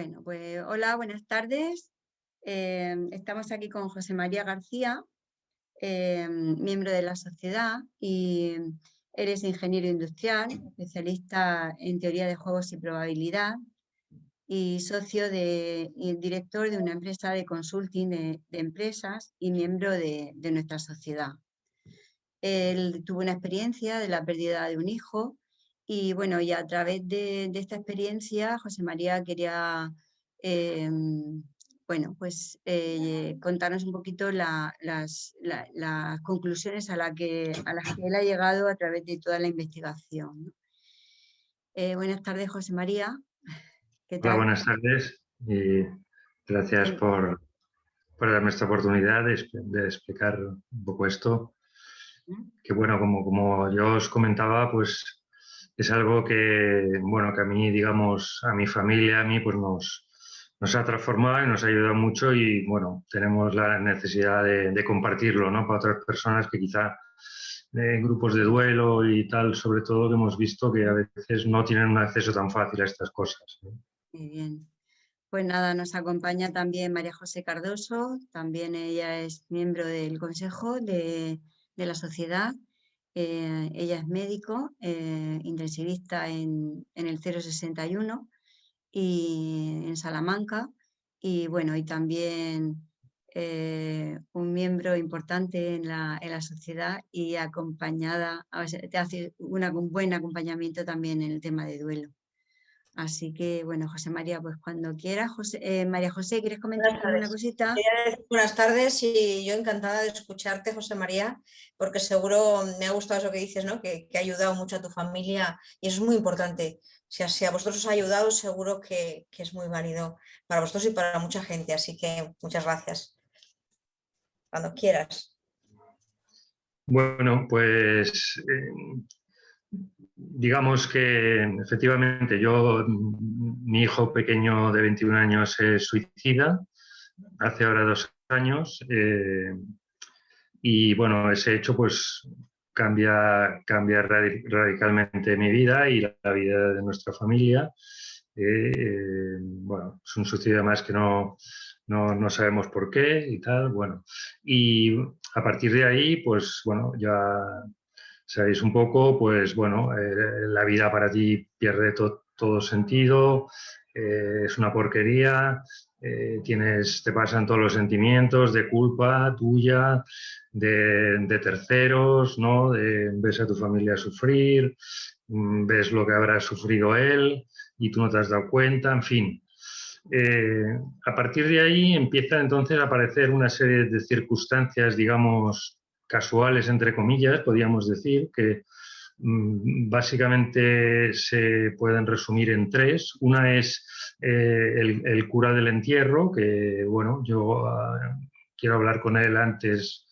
Bueno, pues hola, buenas tardes. Estamos aquí con José María García, miembro de la sociedad, y eres ingeniero industrial, especialista en teoría de juegos y probabilidad y y director de una empresa de consulting de empresas y miembro de nuestra sociedad. Él tuvo una experiencia de la pérdida de un hijo y bueno, y a través de esta experiencia José María quería eh, bueno, pues contarnos un poquito las conclusiones a las que él ha llegado a través de toda la investigación, ¿no? Buenas tardes, José María. ¿Qué Hola, tal? buenas tardes y gracias Eh, por darme esta oportunidad de explicar un poco esto. Que bueno, como yo os comentaba, pues es algo que, bueno, que a mí, digamos, a mi familia, a mí, pues nos ha transformado y nos ha ayudado mucho y bueno, tenemos la necesidad de compartirlo, ¿no? Para otras personas que quizá en grupos de duelo y tal, sobre todo, que hemos visto que a veces no tienen un acceso tan fácil a estas cosas, ¿no? Muy bien. Pues nada, nos acompaña también María José Cardoso, también ella es miembro del consejo de la sociedad. Ella es médico, intensivista en el 061 y en Salamanca, y bueno, y también un miembro importante en la sociedad y acompañada, te hace un buen acompañamiento también en el tema de duelo. Así que, bueno, José María, pues cuando quieras. María José, ¿quieres comentar Buenas alguna tardes. cosita? Quería decir buenas tardes y yo encantada de escucharte, José María, porque seguro me ha gustado eso que dices, ¿no? Que ha ayudado mucho a tu familia y eso es muy importante. Si a vosotros os ha ayudado, seguro que es muy válido para vosotros y para mucha gente. Así que muchas gracias. Cuando quieras. Bueno, pues digamos que efectivamente mi hijo pequeño de 21 años se suicida hace ahora 2 años y bueno, ese hecho pues cambia radicalmente mi vida y la vida de nuestra familia. Bueno, es un suicidio más que no sabemos por qué y tal, bueno. Y a partir de ahí, pues bueno, ya sabéis un poco, pues bueno, la vida para ti pierde todo sentido, es una porquería, te pasan todos los sentimientos de culpa tuya, de terceros, ¿no? Ves a tu familia sufrir, ves lo que habrá sufrido él y tú no te has dado cuenta, en fin. A partir de ahí empiezan entonces a aparecer una serie de circunstancias, digamos, casuales, entre comillas, podríamos decir, que básicamente se pueden resumir en tres. Una es el cura del entierro, que bueno, yo quiero hablar con él antes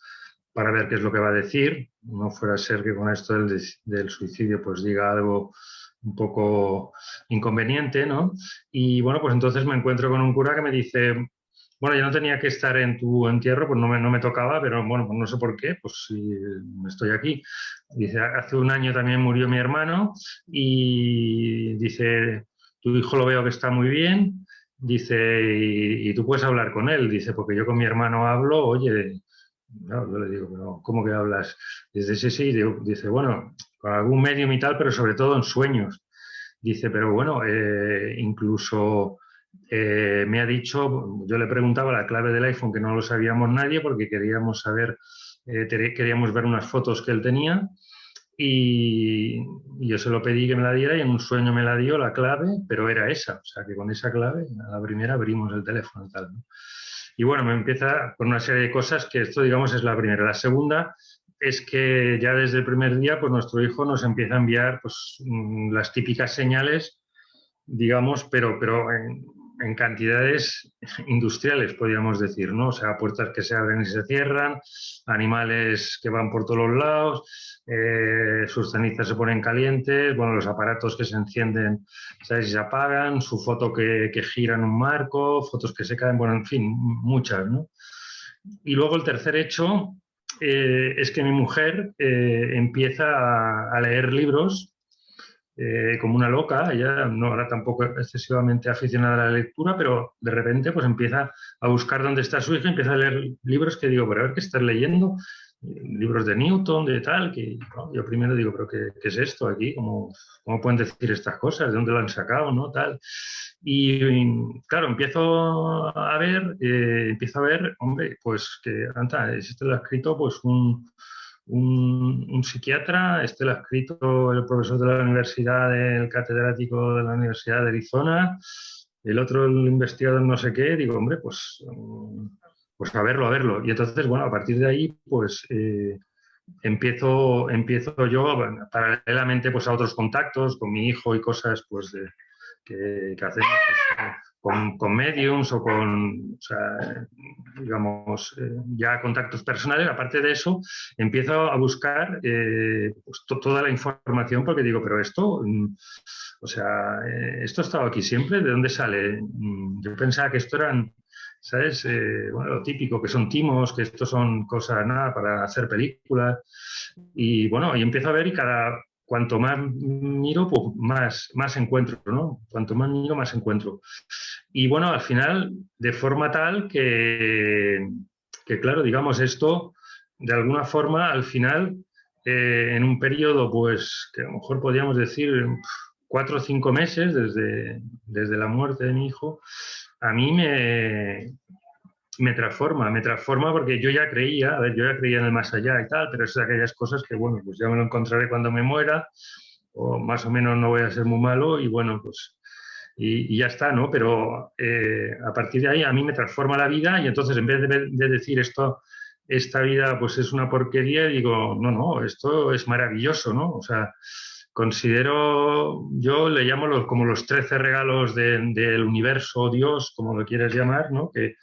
para ver qué es lo que va a decir. No fuera a ser que con esto del suicidio pues diga algo un poco inconveniente, ¿no? Y bueno, pues entonces me encuentro con un cura que me dice, bueno, yo no tenía que estar en tu entierro, pues no me tocaba, pero bueno, pues no sé por qué, pues si estoy aquí. Dice, hace un año también murió mi hermano y dice, tu hijo lo veo que está muy bien, dice, y tú puedes hablar con él, dice, porque yo con mi hermano hablo, oye, no, yo le digo, pero ¿cómo que hablas? Dice, sí, dice, bueno, con algún medium y tal, pero sobre todo en sueños. Dice, pero bueno, incluso me ha dicho, yo le preguntaba la clave del iPhone, que no lo sabíamos nadie, porque queríamos saber, queríamos ver unas fotos que él tenía, y yo se lo pedí que me la diera y en un sueño me la dio la clave, pero era esa, o sea que con esa clave, a la primera abrimos el teléfono y tal, ¿no? Y bueno, me empieza con una serie de cosas que esto, digamos, es la primera. La segunda es que ya desde el primer día, pues nuestro hijo nos empieza a enviar pues, las típicas señales, digamos, pero en cantidades industriales, podríamos decir, ¿no? O sea, puertas que se abren y se cierran, animales que van por todos los lados, sus cenizas se ponen calientes, bueno, los aparatos que se encienden, ¿sabes? Y se apagan, su foto que gira en un marco, fotos que se caen, bueno, en fin, muchas, ¿no? Y luego el tercer hecho es que mi mujer empieza a leer libros como una loca. Ella no era tampoco excesivamente aficionada a la lectura, pero de repente pues empieza a buscar dónde está su hija, empieza a leer libros que digo, pero a ver qué estás leyendo, libros de Newton, de tal, que ¿no? Yo primero digo, pero ¿qué es esto aquí? ¿Cómo pueden decir estas cosas? ¿De dónde lo han sacado? ¿No? Tal. Y claro, empiezo a ver, hombre, pues que esto lo ha escrito pues un psiquiatra, este lo ha escrito el profesor de la universidad, el catedrático de la Universidad de Arizona, el otro el investigador no sé qué, digo, hombre, pues a verlo, a verlo. Y entonces, bueno, a partir de ahí, pues empiezo yo, bueno, paralelamente pues a otros contactos con mi hijo y cosas pues que hacemos pues, con mediums o o sea, digamos, ya contactos personales. Aparte de eso, empiezo a buscar pues, toda la información porque digo, pero esto, o sea, esto ha estado aquí siempre, ¿de dónde sale? Yo pensaba que esto eran, ¿sabes? Bueno, lo típico, que son timos, que esto son cosas, nada, para hacer películas. Y bueno, y empiezo a ver y cuanto más miro, pues más encuentro, ¿no? Cuanto más miro, más encuentro. Y bueno, al final, de forma tal que claro, digamos, esto, de alguna forma, al final, en un periodo, pues, que a lo mejor podríamos decir 4 o 5 meses desde la muerte de mi hijo, a mí me transforma porque yo ya creía, a ver, yo ya creía en el más allá y tal, pero es de aquellas cosas que, bueno, pues ya me lo encontraré cuando me muera, o más o menos no voy a ser muy malo, y bueno, pues, y ya está, ¿no? Pero a partir de ahí a mí me transforma la vida y entonces en vez de decir esta vida pues es una porquería, digo, no, esto es maravilloso, ¿no? O sea, yo le llamo como los 13 regalos del universo, Dios, como lo quieras llamar, ¿no? Que,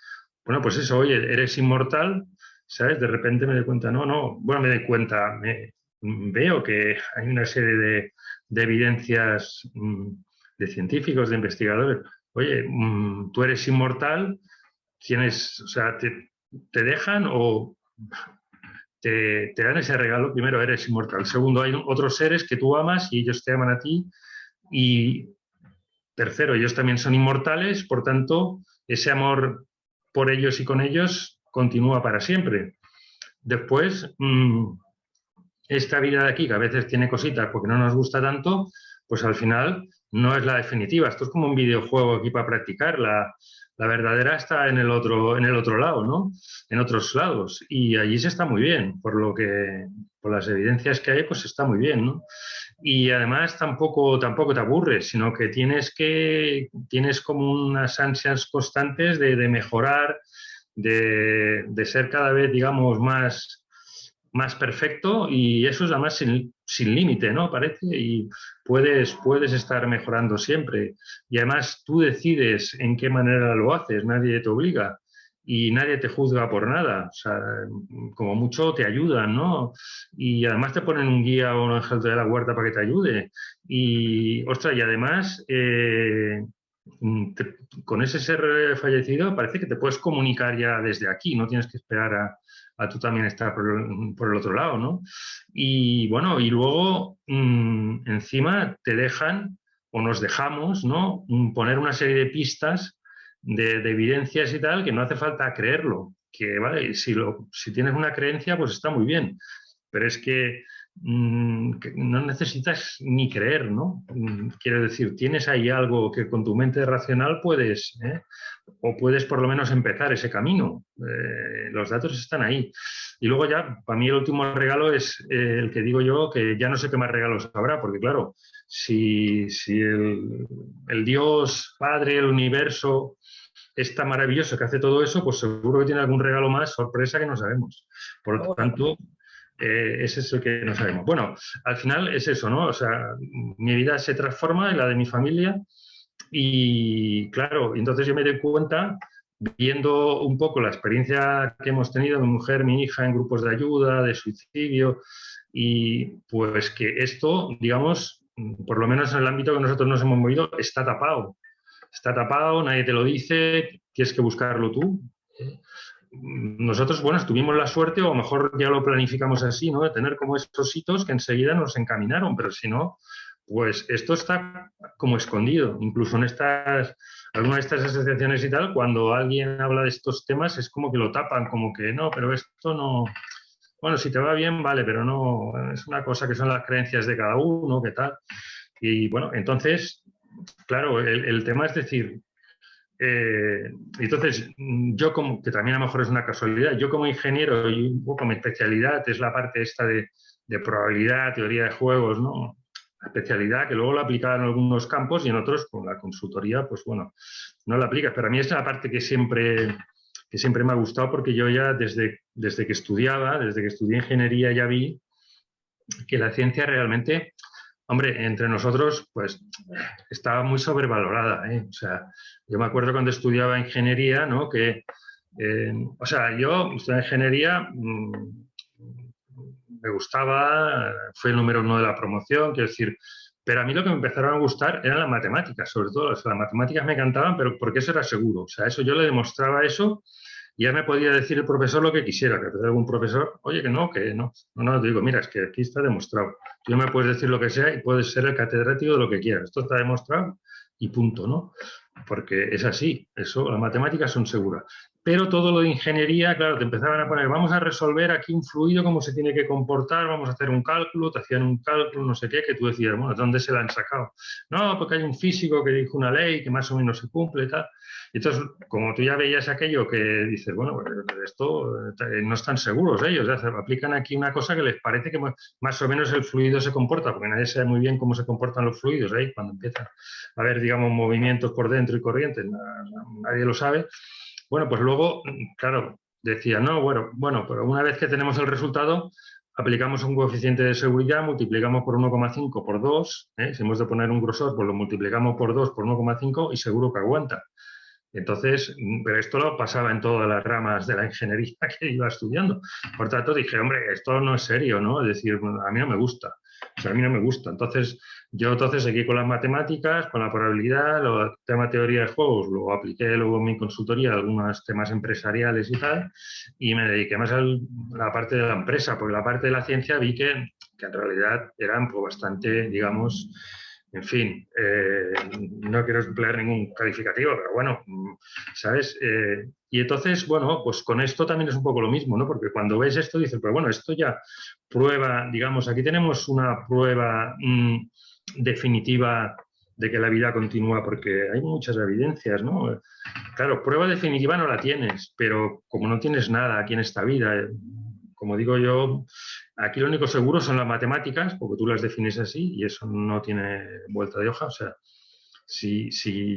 bueno, pues eso, oye, eres inmortal, ¿sabes? De repente me doy cuenta, bueno, me doy cuenta, veo que hay una serie de evidencias de científicos, de investigadores. Oye, tú eres inmortal, o sea, te dejan o te dan ese regalo. Primero, eres inmortal. Segundo, hay otros seres que tú amas y ellos te aman a ti. Y tercero, ellos también son inmortales, por tanto, ese amor por ellos y con ellos continúa para siempre. Después, esta vida de aquí, que a veces tiene cositas porque no nos gusta tanto, pues al final no es la definitiva. Esto es como un videojuego aquí para practicar. La verdadera está en el otro lado, ¿no? En otros lados. Y allí se está muy bien, por las evidencias que hay, pues está muy bien, ¿no? Y además tampoco te aburres, sino que tienes como unas ansias constantes de mejorar, de ser cada vez, digamos, más perfecto, y eso es además sin límite, ¿no? Parece, y puedes estar mejorando siempre. Y además tú decides en qué manera lo haces, nadie te obliga y nadie te juzga por nada. O sea, como mucho te ayudan, ¿no? Y además te ponen un guía o un ángel de la huerta para que te ayude. Y, ostras, y además, con ese ser fallecido parece que te puedes comunicar ya desde aquí, no tienes que esperar a tú también estar por el otro lado, ¿no? Y bueno, y luego encima te dejan o nos dejamos, ¿no? Poner una serie de pistas de evidencias y tal, que no hace falta creerlo, que vale, si tienes una creencia, pues está muy bien, pero es que no necesitas ni creer, ¿no? Quiero decir, tienes ahí algo que con tu mente racional puedes, o puedes por lo menos empezar ese camino. Los datos están ahí. Y luego ya, para mí el último regalo es el que digo yo, que ya no sé qué más regalos habrá, porque claro, si el Dios, Padre, el universo es tan maravilloso que hace todo eso, pues seguro que tiene algún regalo más, sorpresa, que no sabemos. Por lo tanto, ese es el que no sabemos. Bueno, al final es eso, ¿no? O sea, mi vida se transforma en la de mi familia y, claro, entonces yo me doy cuenta, viendo un poco la experiencia que hemos tenido, mi mujer, mi hija, en grupos de ayuda, de suicidio, y pues que esto, digamos, por lo menos en el ámbito que nosotros nos hemos movido, está tapado. Está tapado, nadie te lo dice, tienes que buscarlo tú. Nosotros, bueno, tuvimos la suerte, o a lo mejor ya lo planificamos así, ¿no? De tener como esos hitos que enseguida nos encaminaron, pero si no, pues esto está como escondido, incluso en algunas de estas asociaciones y tal, cuando alguien habla de estos temas es como que lo tapan, como que no, pero esto no, bueno, si te va bien, vale, pero no, es una cosa que son las creencias de cada uno, qué tal. Y bueno, entonces, claro, el tema es decir, entonces, yo como, que también a lo mejor es una casualidad, yo como ingeniero y un poco mi especialidad es la parte esta de probabilidad, teoría de juegos, ¿no? La especialidad que luego la aplicaba en algunos campos y en otros, con la consultoría, pues bueno, no la aplicas. Pero a mí es la parte que siempre me ha gustado porque yo ya desde que estudiaba, desde que estudié ingeniería ya vi que la ciencia realmente, hombre, entre nosotros, pues estaba muy sobrevalorada, ¿eh? O sea, yo me acuerdo cuando estudiaba ingeniería, ¿no? Que, o sea, yo estudié ingeniería, me gustaba, fue el número 1 de la promoción, quiero decir, pero a mí lo que me empezaron a gustar eran las matemáticas, sobre todo. O sea, las matemáticas me encantaban, pero porque eso era seguro. O sea, eso yo le demostraba eso y ya me podía decir el profesor lo que quisiera, que algún profesor, oye, que no, no, te digo, mira, es que aquí está demostrado. Tú me puedes decir lo que sea y puedes ser el catedrático de lo que quieras. Esto está demostrado y punto, ¿no? Porque es así, eso, las matemáticas son seguras. Pero todo lo de ingeniería, claro, te empezaban a poner, vamos a resolver aquí un fluido, cómo se tiene que comportar, vamos a hacer un cálculo, te hacían un cálculo, no sé qué, que tú decías, bueno, ¿de dónde se la han sacado? No, porque hay un físico que dijo una ley que más o menos se cumple y tal. Y entonces, como tú ya veías aquello que dices, bueno, pues esto no están seguros ellos, aplican aquí una cosa que les parece que más o menos el fluido se comporta, porque nadie sabe muy bien cómo se comportan los fluidos ahí cuando empiezan a haber, digamos, movimientos por dentro y corrientes, nadie lo sabe. Bueno, pues luego, claro, decía, no, bueno, pero una vez que tenemos el resultado, aplicamos un coeficiente de seguridad, multiplicamos por 1,5 por 2, si hemos de poner un grosor, pues lo multiplicamos por 2 por 1,5 y seguro que aguanta. Entonces, pero esto lo pasaba en todas las ramas de la ingeniería que iba estudiando. Por tanto, dije, hombre, esto no es serio, ¿no? Es decir, a mí no me gusta. O sea, a mí no me gusta. Entonces, yo seguí con las matemáticas, con la probabilidad, el tema teoría de juegos, lo apliqué luego en mi consultoría, algunos temas empresariales y tal, y me dediqué más a la parte de la empresa, porque la parte de la ciencia vi que en realidad eran pues, bastante, digamos, en fin, no quiero emplear ningún calificativo, pero bueno, ¿sabes? Y entonces, bueno, pues con esto también es un poco lo mismo, ¿no? Porque cuando ves esto dices, pero bueno, esto ya prueba, digamos, aquí tenemos una prueba definitiva de que la vida continúa, porque hay muchas evidencias, ¿no? Claro, prueba definitiva no la tienes, pero como no tienes nada aquí en esta vida, como digo yo, aquí lo único seguro son las matemáticas, porque tú las defines así y eso no tiene vuelta de hoja. O sea, si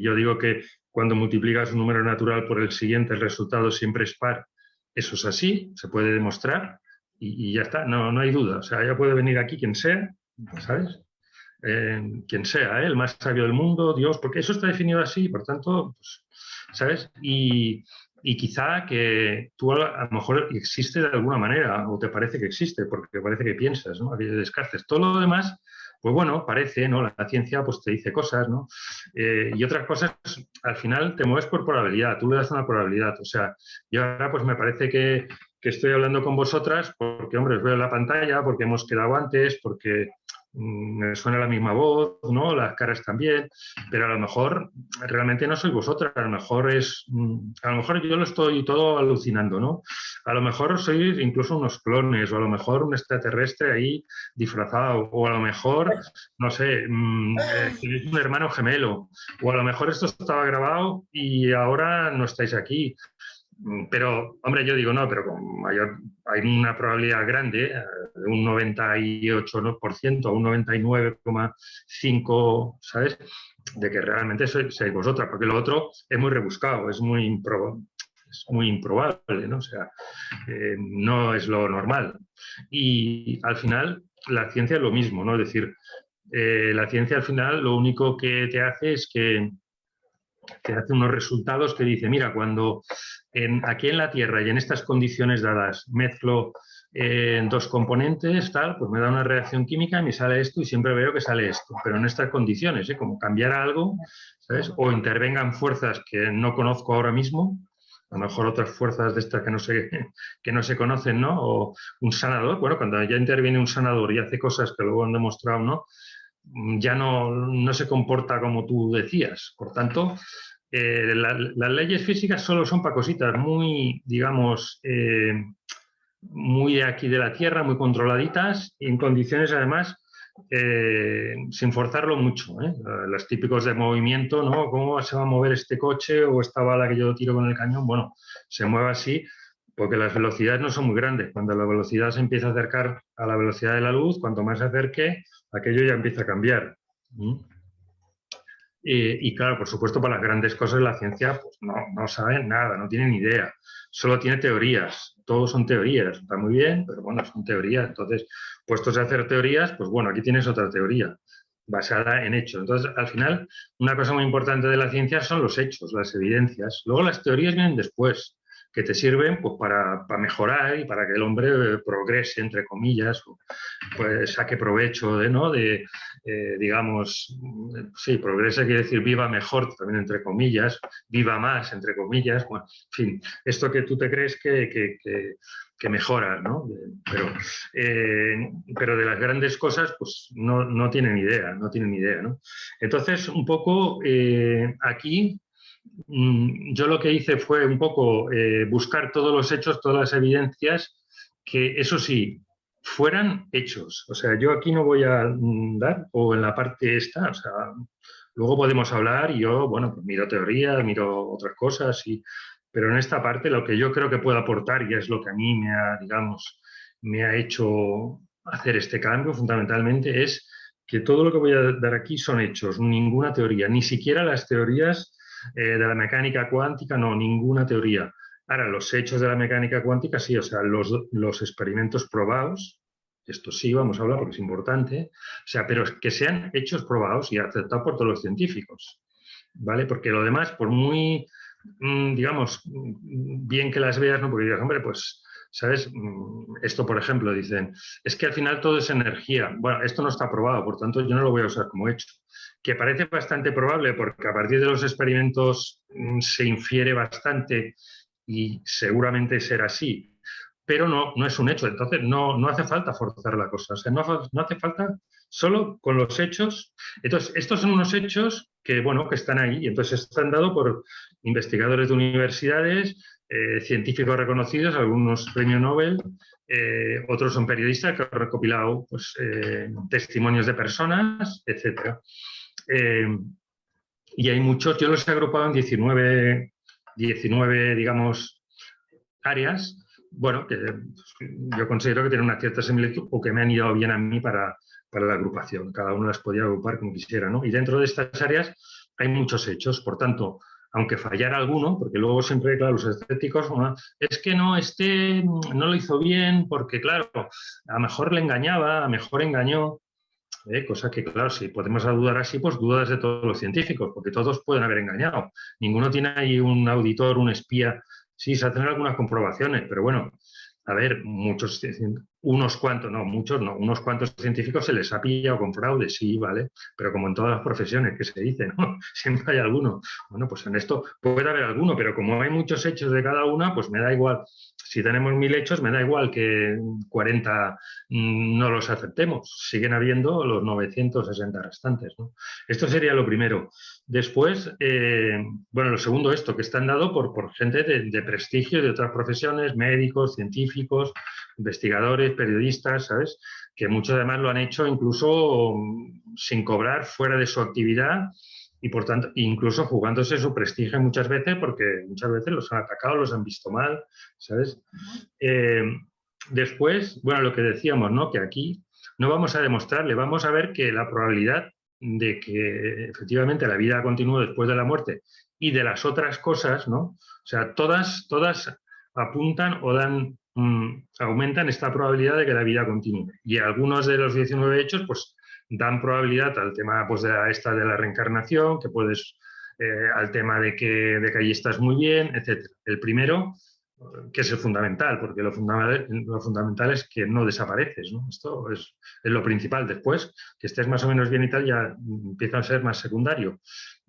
yo digo que cuando multiplicas un número natural por el siguiente, el resultado siempre es par, eso es así, se puede demostrar y ya está, no hay duda. O sea, ya puede venir aquí quien sea, ¿sabes? Quien sea, el más sabio del mundo, Dios, porque eso está definido así, por tanto, pues, ¿sabes? Y quizá que tú a lo mejor existe de alguna manera, o te parece que existe, porque parece que piensas, ¿no? Aquello de Descartes. Todo lo demás, pues bueno, parece, ¿no? La ciencia pues te dice cosas, ¿no? Y otras cosas, al final te mueves por probabilidad, tú le das una probabilidad. O sea, yo ahora pues me parece que estoy hablando con vosotras porque, hombre, os veo en la pantalla, porque hemos quedado antes, porque me suena la misma voz, ¿no? Las caras también, pero a lo mejor realmente no sois vosotras, a lo mejor a lo mejor yo lo estoy todo alucinando, ¿no? A lo mejor sois incluso unos clones, o a lo mejor un extraterrestre ahí disfrazado, o a lo mejor, no sé, tenéis un hermano gemelo, o a lo mejor esto estaba grabado y ahora no estáis aquí. Pero, hombre, yo digo no, pero con mayor, hay una probabilidad grande, de un 98% a un 99,5%, ¿sabes? De que realmente seáis vosotras, porque lo otro es muy rebuscado, es muy improbable, ¿no? O sea, no es lo normal. Y al final, la ciencia es lo mismo, ¿no? Es decir, la ciencia al final lo único que te hace es que te hace unos resultados que dice, mira, cuando aquí en la Tierra y en estas condiciones dadas mezclo dos componentes, tal, pues me da una reacción química y me sale esto y siempre veo que sale esto, pero en estas condiciones, como cambiara algo, ¿sabes? O intervengan fuerzas que no conozco ahora mismo, a lo mejor otras fuerzas de estas que no se conocen, ¿no? O un sanador, bueno, cuando ya interviene un sanador y hace cosas que luego han demostrado, ¿no? ya no se comporta como tú decías. Por tanto, las leyes físicas solo son para cositas muy, digamos, muy de aquí de la Tierra, muy controladitas y en condiciones además sin forzarlo mucho, ¿eh? Los típicos de movimiento, ¿no? ¿Cómo se va a mover este coche o esta bala que yo tiro con el cañón? Bueno, se mueve así porque las velocidades no son muy grandes. Cuando la velocidad se empieza a acercar a la velocidad de la luz, cuanto más se acerque, aquello ya empieza a cambiar. Y claro, por supuesto, para las grandes cosas la ciencia pues no sabe nada, no tiene ni idea. Solo tiene teorías. Todos son teorías. Está muy bien, pero bueno, son teorías. Entonces, puestos a hacer teorías, pues bueno, aquí tienes otra teoría basada en hechos. Entonces, al final, una cosa muy importante de la ciencia son los hechos, las evidencias. Luego las teorías vienen después, que te sirven pues, para mejorar y para que el hombre progrese, entre comillas, o, pues saque provecho de, ¿no? Digamos, sí, progrese quiere decir viva mejor, también entre comillas, viva más, entre comillas, bueno, en fin, esto que tú te crees que mejora, ¿no? Pero de las grandes cosas, pues no tienen idea, ¿no? Entonces, un poco aquí yo lo que hice fue un poco buscar todos los hechos, todas las evidencias, que eso sí, fueran hechos. O sea, yo aquí no voy a dar, o en la parte esta, o sea, luego podemos hablar y yo, bueno, pues miro teorías, miro otras cosas, pero en esta parte lo que yo creo que puedo aportar, y es lo que a mí digamos, me ha hecho hacer este cambio fundamentalmente, es que todo lo que voy a dar aquí son hechos, ninguna teoría, ni siquiera las teorías de la mecánica cuántica, no, ninguna teoría. Ahora, los hechos de la mecánica cuántica, sí, o sea, los experimentos probados, esto sí vamos a hablar porque es importante, o sea, pero que sean hechos probados y aceptados por todos los científicos, ¿vale? Porque lo demás, por muy, digamos, bien que las veas, ¿no? Porque digas, hombre, pues, ¿sabes? Esto, por ejemplo, dicen, es que al final todo es energía. Bueno, esto no está probado, por tanto, yo no lo voy a usar como hecho. Que parece bastante probable porque a partir de los experimentos se infiere bastante y seguramente será así, pero no es un hecho. Entonces, no hace falta forzar la cosa. O sea, no hace falta solo con los hechos. Entonces, estos son unos hechos que, bueno, que están ahí. Y entonces están dados por investigadores de universidades, científicos reconocidos, algunos premios Nobel, otros son periodistas que han recopilado pues, testimonios de personas, etcétera. Y hay muchos, yo los he agrupado en 19 digamos, áreas, bueno, que yo considero que tienen una cierta similitud o que me han ido bien a mí para la agrupación. Cada uno las podía agrupar como quisiera, ¿no? Y dentro de estas áreas hay muchos hechos, por tanto, aunque fallara alguno, porque luego siempre, claro, los escépticos, es que no, no lo hizo bien porque, claro, a lo mejor le engañaba, a lo mejor engañó, cosa que, claro, si podemos dudar así, pues dudas de todos los científicos, porque todos pueden haber engañado. Ninguno tiene ahí un auditor, un espía. Sí, se hacen algunas comprobaciones, pero bueno, a ver, unos cuantos científicos se les ha pillado con fraude, sí, ¿vale? Pero como en todas las profesiones que se dice, ¿no? Siempre hay alguno. Bueno, pues en esto puede haber alguno, pero como hay muchos hechos de cada una, pues me da igual. Si tenemos 1000 hechos, me da igual que 40 no los aceptemos. Siguen habiendo los 960 restantes, ¿no? Esto sería lo primero. Después, bueno, lo segundo, esto, que están dados por gente de prestigio de otras profesiones, médicos, científicos, investigadores, periodistas, ¿sabes? Que muchos además lo han hecho incluso sin cobrar, fuera de su actividad y por tanto, incluso jugándose su prestigio muchas veces, porque muchas veces los han atacado, los han visto mal, ¿sabes? Después, bueno, lo que decíamos, ¿no? Que aquí no vamos a demostrarle, vamos a ver que la probabilidad de que efectivamente la vida continúe después de la muerte y de las otras cosas, ¿no? O sea, todas apuntan o dan, aumentan esta probabilidad de que la vida continúe. Y algunos de los 19 hechos, pues, dan probabilidad al tema pues, de la reencarnación, que puedes, al tema de que allí estás muy bien, etc. El primero, que es el fundamental, porque lo fundamental es que no desapareces, ¿no? Esto es lo principal. Después, que estés más o menos bien y tal, ya empieza a ser más secundario.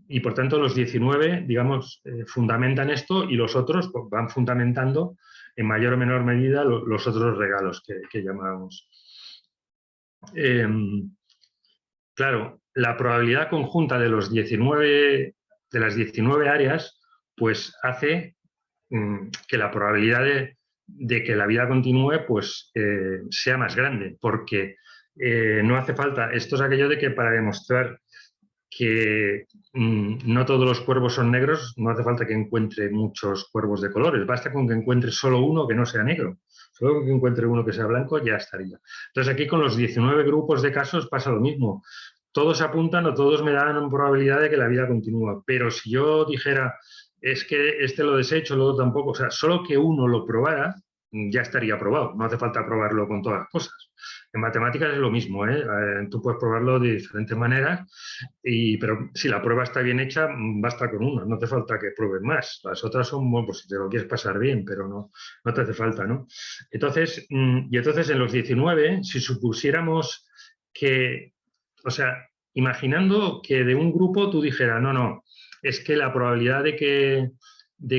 Y por tanto, los 19, digamos, fundamentan esto y los otros pues, van fundamentando en mayor o menor medida los otros regalos que llamamos. claro, la probabilidad conjunta de las 19 áreas, pues hace que la probabilidad de que la vida continúe pues sea más grande, porque no hace falta, esto es aquello de que para demostrar que no todos los cuervos son negros, no hace falta que encuentre muchos cuervos de colores, basta con que encuentre solo uno que no sea negro, solo con que encuentre uno que sea blanco ya estaría. Entonces aquí con los 19 grupos de casos pasa lo mismo, todos apuntan o todos me dan probabilidad de que la vida continúa, pero si yo dijera es que este lo desecho, el otro tampoco, o sea, solo que uno lo probara ya estaría probado, no hace falta probarlo con todas las cosas. En matemáticas es lo mismo, ¿eh? Tú puedes probarlo de diferentes maneras, pero si la prueba está bien hecha, basta con una, no te falta que pruebes más. Las otras son, bueno, pues si te lo quieres pasar bien, pero no te hace falta, ¿no? Entonces, en los 19, si supusiéramos que, o sea, imaginando que de un grupo tú dijeras, no, es que la probabilidad de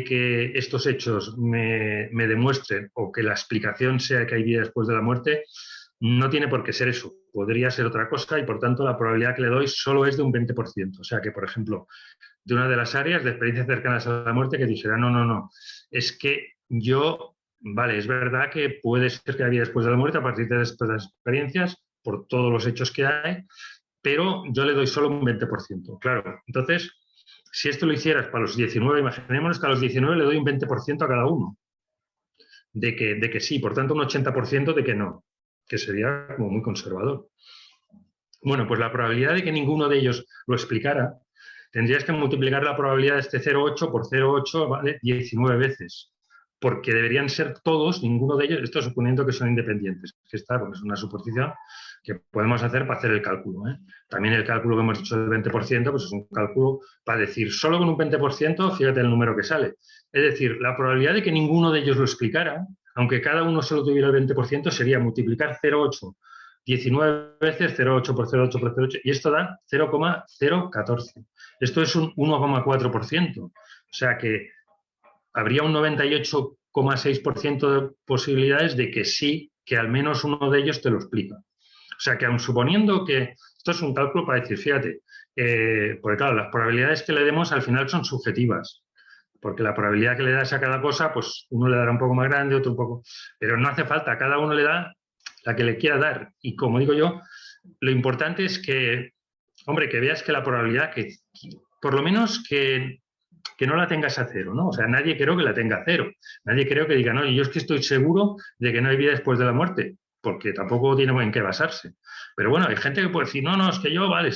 que estos hechos me demuestren o que la explicación sea que hay vida después de la muerte, no tiene por qué ser eso, podría ser otra cosa y por tanto la probabilidad que le doy solo es de un 20%. O sea que, por ejemplo, de una de las áreas de experiencias cercanas a la muerte que dijera, no, es que yo, vale, es verdad que puede ser que haya vida después de la muerte a partir de estas experiencias, por todos los hechos que hay, pero yo le doy solo un 20%. Claro, entonces, si esto lo hicieras para los 19, imaginémonos que a los 19 le doy un 20% a cada uno, de que sí, por tanto un 80% de que no, que sería como muy conservador. Bueno, pues la probabilidad de que ninguno de ellos lo explicara, tendrías que multiplicar la probabilidad de este 0,8 por 0,8, ¿vale? 19 veces, porque deberían ser todos, ninguno de ellos, esto suponiendo que son independientes, que está, porque es una suposición que podemos hacer para hacer el cálculo, ¿eh? También el cálculo que hemos dicho del 20%, pues es un cálculo para decir, solo con un 20%, fíjate el número que sale. Es decir, la probabilidad de que ninguno de ellos lo explicara, aunque cada uno solo tuviera el 20%, sería multiplicar 0,8 19 veces 0,8 por 0,8 por 0,8 y esto da 0,014. Esto es un 1,4%. O sea que habría un 98,6% de posibilidades de que sí, que al menos uno de ellos te lo explica. O sea que aun suponiendo que esto es un cálculo para decir, fíjate, porque claro, las probabilidades que le demos al final son subjetivas, porque la probabilidad que le das a cada cosa, pues uno le dará un poco más grande, otro un poco, pero no hace falta, cada uno le da la que le quiera dar. Y como digo yo, lo importante es que, hombre, que veas que la probabilidad, que por lo menos que no la tengas a cero, ¿no? O sea, nadie creo que la tenga a cero. Nadie creo que diga, no, yo es que estoy seguro de que no hay vida después de la muerte, porque tampoco tiene en qué basarse. Pero bueno, hay gente que puede decir, no, es que yo, vale,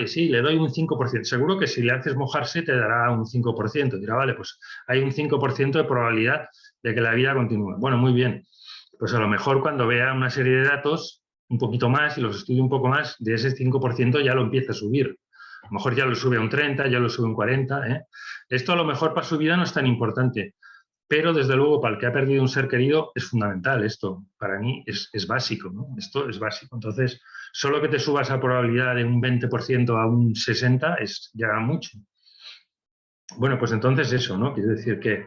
sí, le doy un 5%. Seguro que si le haces mojarse te dará un 5%. Dirá, vale, pues hay un 5% de probabilidad de que la vida continúe. Bueno, muy bien. Pues a lo mejor cuando vea una serie de datos un poquito más y los estudie un poco más, de ese 5% ya lo empieza a subir. A lo mejor ya lo sube a un 30, ya lo sube a un 40. ¿eh? Esto a lo mejor para su vida no es tan importante, pero desde luego para el que ha perdido un ser querido es fundamental esto. Para mí es básico, ¿no? Esto es básico. Entonces, solo que te suba esa probabilidad de un 20% a un 60% es ya mucho. Bueno, pues entonces eso, ¿no? Quiero decir que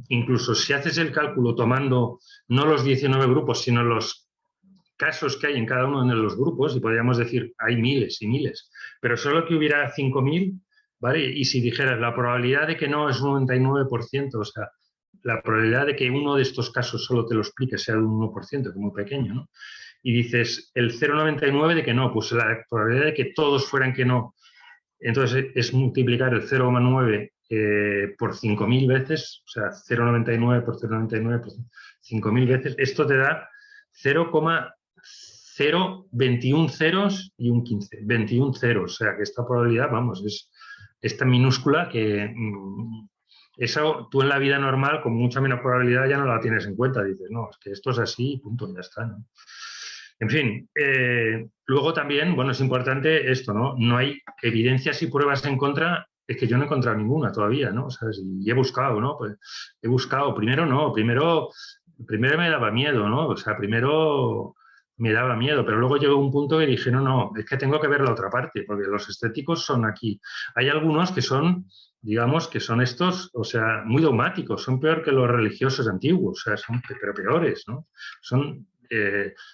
incluso si haces el cálculo tomando no los 19 grupos, sino los casos que hay en cada uno de los grupos, y podríamos decir, hay miles y miles, pero solo que hubiera 5.000, ¿vale? Y si dijeras la probabilidad de que no es un 99%, o sea, la probabilidad de que uno de estos casos solo te lo explique sea de un 1%, que es muy pequeño, ¿no? Y dices el 0,99 de que no, pues la probabilidad de que todos fueran que no, entonces es multiplicar el 0,9 por 5.000 veces, o sea, 0,99 por 0,99 por 5.000 veces, esto te da 0,021 ceros y un 15, 21 ceros, o sea que esta probabilidad, vamos, es tan minúscula que eso tú en la vida normal con mucha menos probabilidad ya no la tienes en cuenta, dices, no, es que esto es así y punto, ya está, ¿no? En fin, luego también, bueno, es importante esto, ¿no? No hay evidencias y pruebas en contra, es que yo no he encontrado ninguna todavía, ¿no? O sea, y he buscado, ¿no? Pues he buscado, primero me daba miedo, ¿no? O sea, primero me daba miedo, pero luego llegó un punto que dije, no, es que tengo que ver la otra parte, porque los estéticos son aquí. Hay algunos que son, digamos, que son estos, o sea, muy dogmáticos, son peor que los religiosos antiguos, o sea, son pero peores, ¿no? Son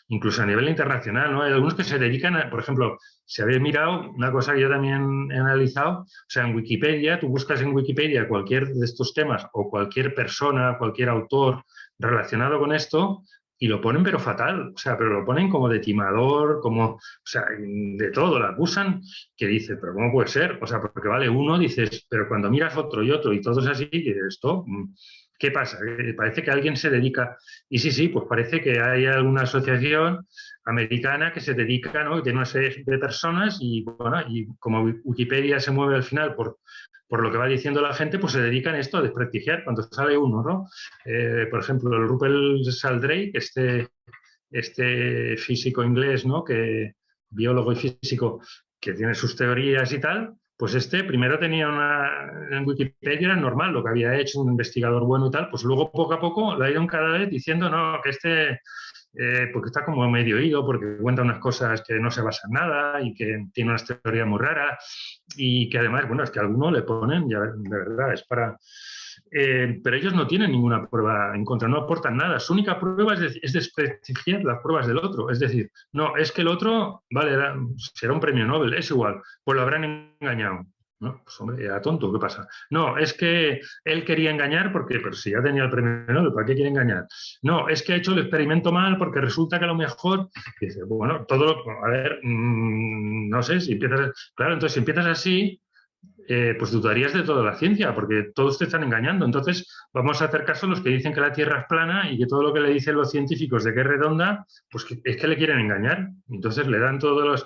incluso a nivel internacional, ¿no? Hay algunos que se dedican a, por ejemplo, si habéis mirado, una cosa que yo también he analizado, o sea, en Wikipedia, tú buscas en Wikipedia cualquier de estos temas o cualquier persona, cualquier autor relacionado con esto y lo ponen pero fatal, o sea, pero lo ponen como de timador, como, o sea, de todo, la acusan, que dice, pero ¿cómo puede ser? O sea, porque vale uno, dices, pero cuando miras otro y otro y todo es así, dices, esto, ¿qué pasa? Parece que alguien se dedica, y sí, pues parece que hay alguna asociación americana que se dedica, ¿no? Que tiene una serie de personas y, bueno, y como Wikipedia se mueve al final por lo que va diciendo la gente, pues se dedican a esto a desprestigiar cuando sale uno, ¿no? Por ejemplo, el Rupert Sheldrake, este físico inglés, ¿no? Biólogo y físico, que tiene sus teorías y tal, pues primero tenía en Wikipedia era normal lo que había hecho, un investigador bueno y tal, pues luego poco a poco lo ha ido cada vez diciendo, no, que porque está como medio oído, porque cuenta unas cosas que no se basan en nada y que tiene unas teorías muy raras y que además, bueno, es que a alguno le ponen, ya de verdad, es para... pero ellos no tienen ninguna prueba en contra, no aportan nada. Su única prueba es desprestigiar las pruebas del otro. Es decir, no, es que el otro, vale, será un premio Nobel, es igual, pues lo habrán engañado. ¿No? Pues hombre, era tonto, ¿qué pasa? No, es que él quería engañar porque, pero si ya tenía el premio Nobel, ¿para qué quiere engañar? No, es que ha hecho el experimento mal porque resulta que a lo mejor, dice, bueno, a ver, no sé, si empiezas, claro, entonces si empiezas así, pues dudarías de toda la ciencia, porque todos te están engañando. Entonces, vamos a hacer caso a los que dicen que la Tierra es plana y que todo lo que le dicen los científicos de que es redonda, pues es que le quieren engañar. Entonces, le dan todas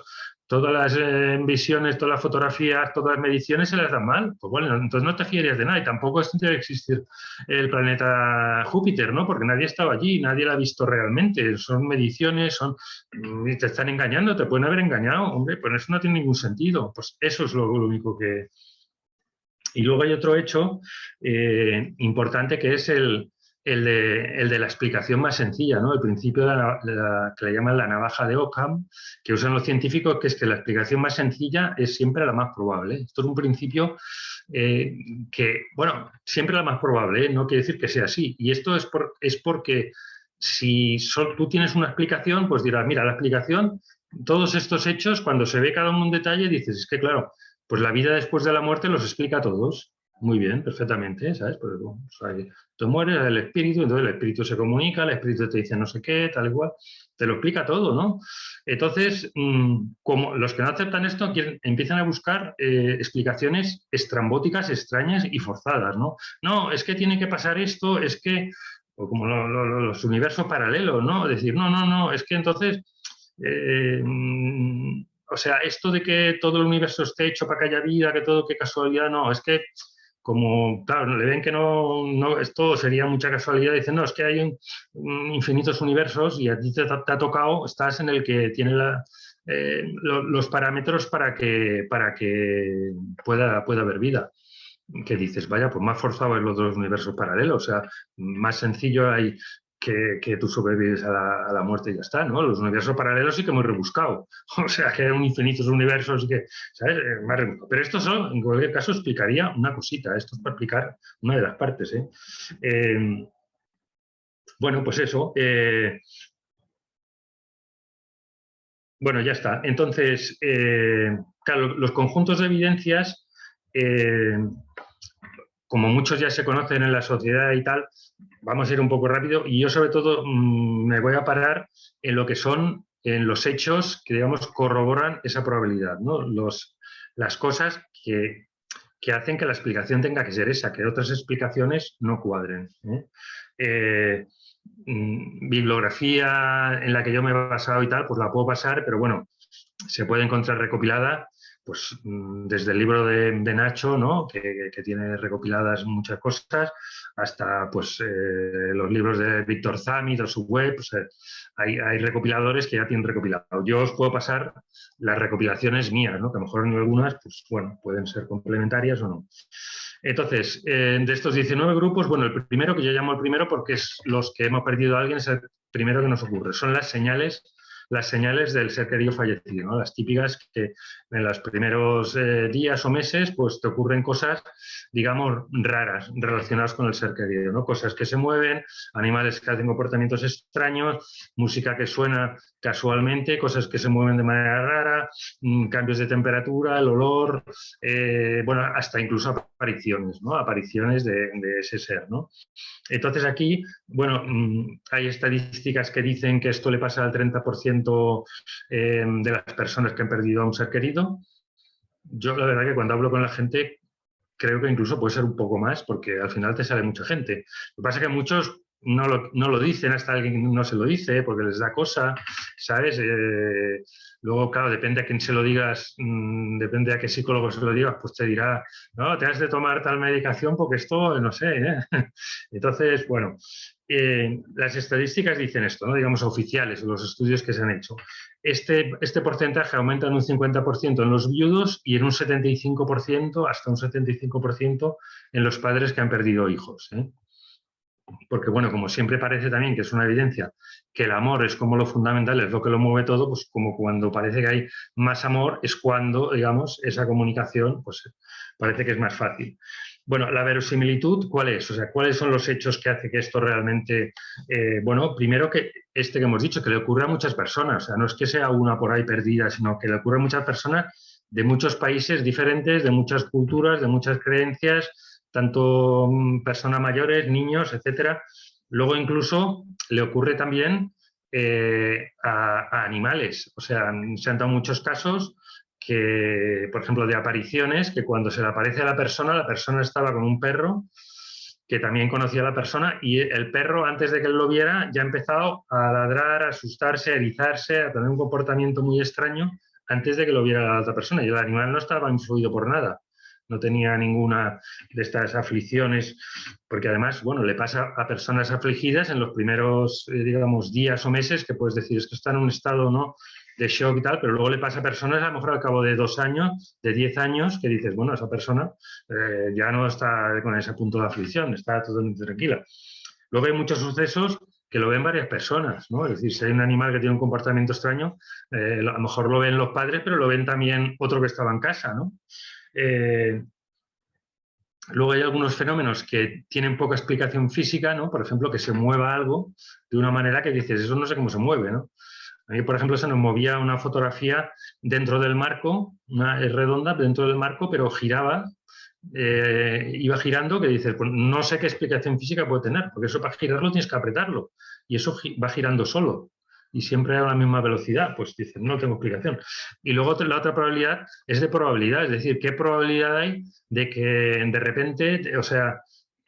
las visiones, todas las fotografías, todas las mediciones se las dan mal. Pues bueno, entonces no te fiarías de nada y tampoco debe existir el planeta Júpiter, ¿no? Porque nadie estaba allí, nadie lo ha visto realmente. Son mediciones, y te están engañando, te pueden haber engañado. Hombre, pues eso no tiene ningún sentido. Pues eso es lo único que... Y luego hay otro hecho importante que es el de la explicación más sencilla, ¿no? El principio que le llaman la navaja de Ockham, que usan los científicos, que es que la explicación más sencilla es siempre la más probable. Esto es un principio que, bueno, siempre la más probable, no quiere decir que sea así. Y esto es porque si tú tienes una explicación, pues dirás, mira, la explicación, todos estos hechos, cuando se ve cada uno en detalle, dices, es que claro, pues la vida después de la muerte los explica a todos. Muy bien, perfectamente, ¿sabes? Pues, o sea, tú mueres, el espíritu, entonces el espíritu se comunica, el espíritu te dice no sé qué, tal y cual, te lo explica todo, ¿no? Entonces, como los que no aceptan esto empiezan a buscar explicaciones estrambóticas, extrañas y forzadas, ¿no? No, es que tiene que pasar esto, es que, o como los universos paralelos, ¿no? Decir, no, es que entonces... o sea, esto de que todo el universo esté hecho para que haya vida, que todo, qué casualidad, no, es que como, claro, le ven que no esto sería mucha casualidad, dicen, no, es que hay infinitos universos y a ti te ha tocado, estás en el que tiene los parámetros para que pueda haber vida. Que dices, vaya, pues más forzado es los dos universos paralelos, o sea, más sencillo hay que tú sobrevives a la muerte y ya está, ¿no? Los universos paralelos sí que muy rebuscado, o sea, que hay infinitos universos y que, ¿sabes? Más rebuscado. Pero esto solo, en cualquier caso, explicaría una cosita, esto es para explicar una de las partes, ¿eh? Bueno, pues eso. Bueno, ya está. Entonces, claro, los conjuntos de evidencias, como muchos ya se conocen en la sociedad y tal, vamos a ir un poco rápido y yo sobre todo me voy a parar en lo que son en los hechos que, digamos, corroboran esa probabilidad, ¿no? Las cosas que hacen que la explicación tenga que ser esa, que otras explicaciones no cuadren, ¿eh? Bibliografía en la que yo me he basado y tal, pues la puedo pasar, pero bueno, se puede encontrar recopilada pues desde el libro de Nacho, ¿no? que tiene recopiladas muchas cosas, hasta pues los libros de Víctor Zamit o su web, pues, hay recopiladores que ya tienen recopilado. Yo os puedo pasar las recopilaciones mías, ¿no? Que a lo mejor en algunas, pues bueno, pueden ser complementarias o no. Entonces, de estos 19 grupos, bueno, el primero, que yo llamo el primero porque es los que hemos perdido a alguien, es el primero que nos ocurre. Son las señales las señales del ser querido fallecido, ¿no? Las típicas que en los primeros días o meses pues te ocurren cosas, digamos, raras relacionadas con el ser querido, ¿no? Cosas que se mueven, animales que hacen comportamientos extraños, música que suena casualmente, cosas que se mueven de manera rara, cambios de temperatura, el olor, bueno, hasta incluso apariciones, ¿no? Apariciones de ese ser, ¿no? Entonces aquí, bueno, hay estadísticas que dicen que esto le pasa al 30% de las personas que han perdido a un ser querido. Yo la verdad que cuando hablo con la gente creo que incluso puede ser un poco más porque al final te sale mucha gente. Lo que pasa es que muchos no lo dicen, hasta alguien no se lo dice porque les da cosa, ¿sabes? Luego, claro, depende a quién se lo digas, depende a qué psicólogo se lo digas, pues te dirá, no, te has de tomar tal medicación porque esto, no sé, ¿eh? Entonces, bueno, las estadísticas dicen esto, ¿no? Digamos, oficiales, los estudios que se han hecho. Este porcentaje aumenta en un 50% en los viudos y en un 75%, hasta un 75% en los padres que han perdido hijos, ¿eh? Porque, bueno, como siempre parece también que es una evidencia que el amor es como lo fundamental, es lo que lo mueve todo, pues como cuando parece que hay más amor es cuando, digamos, esa comunicación, pues parece que es más fácil. Bueno, la verosimilitud, ¿cuál es? O sea, ¿cuáles son los hechos que hace que esto realmente, bueno, primero que que hemos dicho, que le ocurre a muchas personas, o sea, no es que sea una por ahí perdida, sino que le ocurre a muchas personas de muchos países diferentes, de muchas culturas, de muchas creencias, tanto personas mayores, niños, etcétera. Luego incluso le ocurre también a animales. O sea, se han dado muchos casos que, por ejemplo, de apariciones, que cuando se le aparece a la persona estaba con un perro que también conocía a la persona y el perro, antes de que él lo viera, ya ha empezado a ladrar, a asustarse, a erizarse, a tener un comportamiento muy extraño antes de que lo viera la otra persona. Y el animal no estaba influido por nada, no tenía ninguna de estas aflicciones, porque además, bueno, le pasa a personas afligidas en los primeros, digamos, días o meses, que puedes decir, es que está en un estado, ¿no?, de shock y tal, pero luego le pasa a personas a lo mejor al cabo de 2 años, de 10 años, que dices, bueno, esa persona ya no está con ese punto de aflicción, está totalmente tranquila. Luego hay muchos sucesos que lo ven varias personas, ¿no? Es decir, si hay un animal que tiene un comportamiento extraño, a lo mejor lo ven los padres, pero lo ven también otro que estaba en casa, ¿no? Luego hay algunos fenómenos que tienen poca explicación física, ¿no? Por ejemplo, que se mueva algo de una manera que dices, eso no sé cómo se mueve, ¿no? A mí, por ejemplo, se nos movía una fotografía dentro del marco, es redonda dentro del marco, pero giraba, iba girando, que dices, pues no sé qué explicación física puede tener, porque eso para girarlo tienes que apretarlo, y eso va girando solo, y siempre a la misma velocidad, pues dices, no tengo explicación. Y luego la otra probabilidad es de probabilidad, es decir, ¿qué probabilidad hay de que de repente, o sea,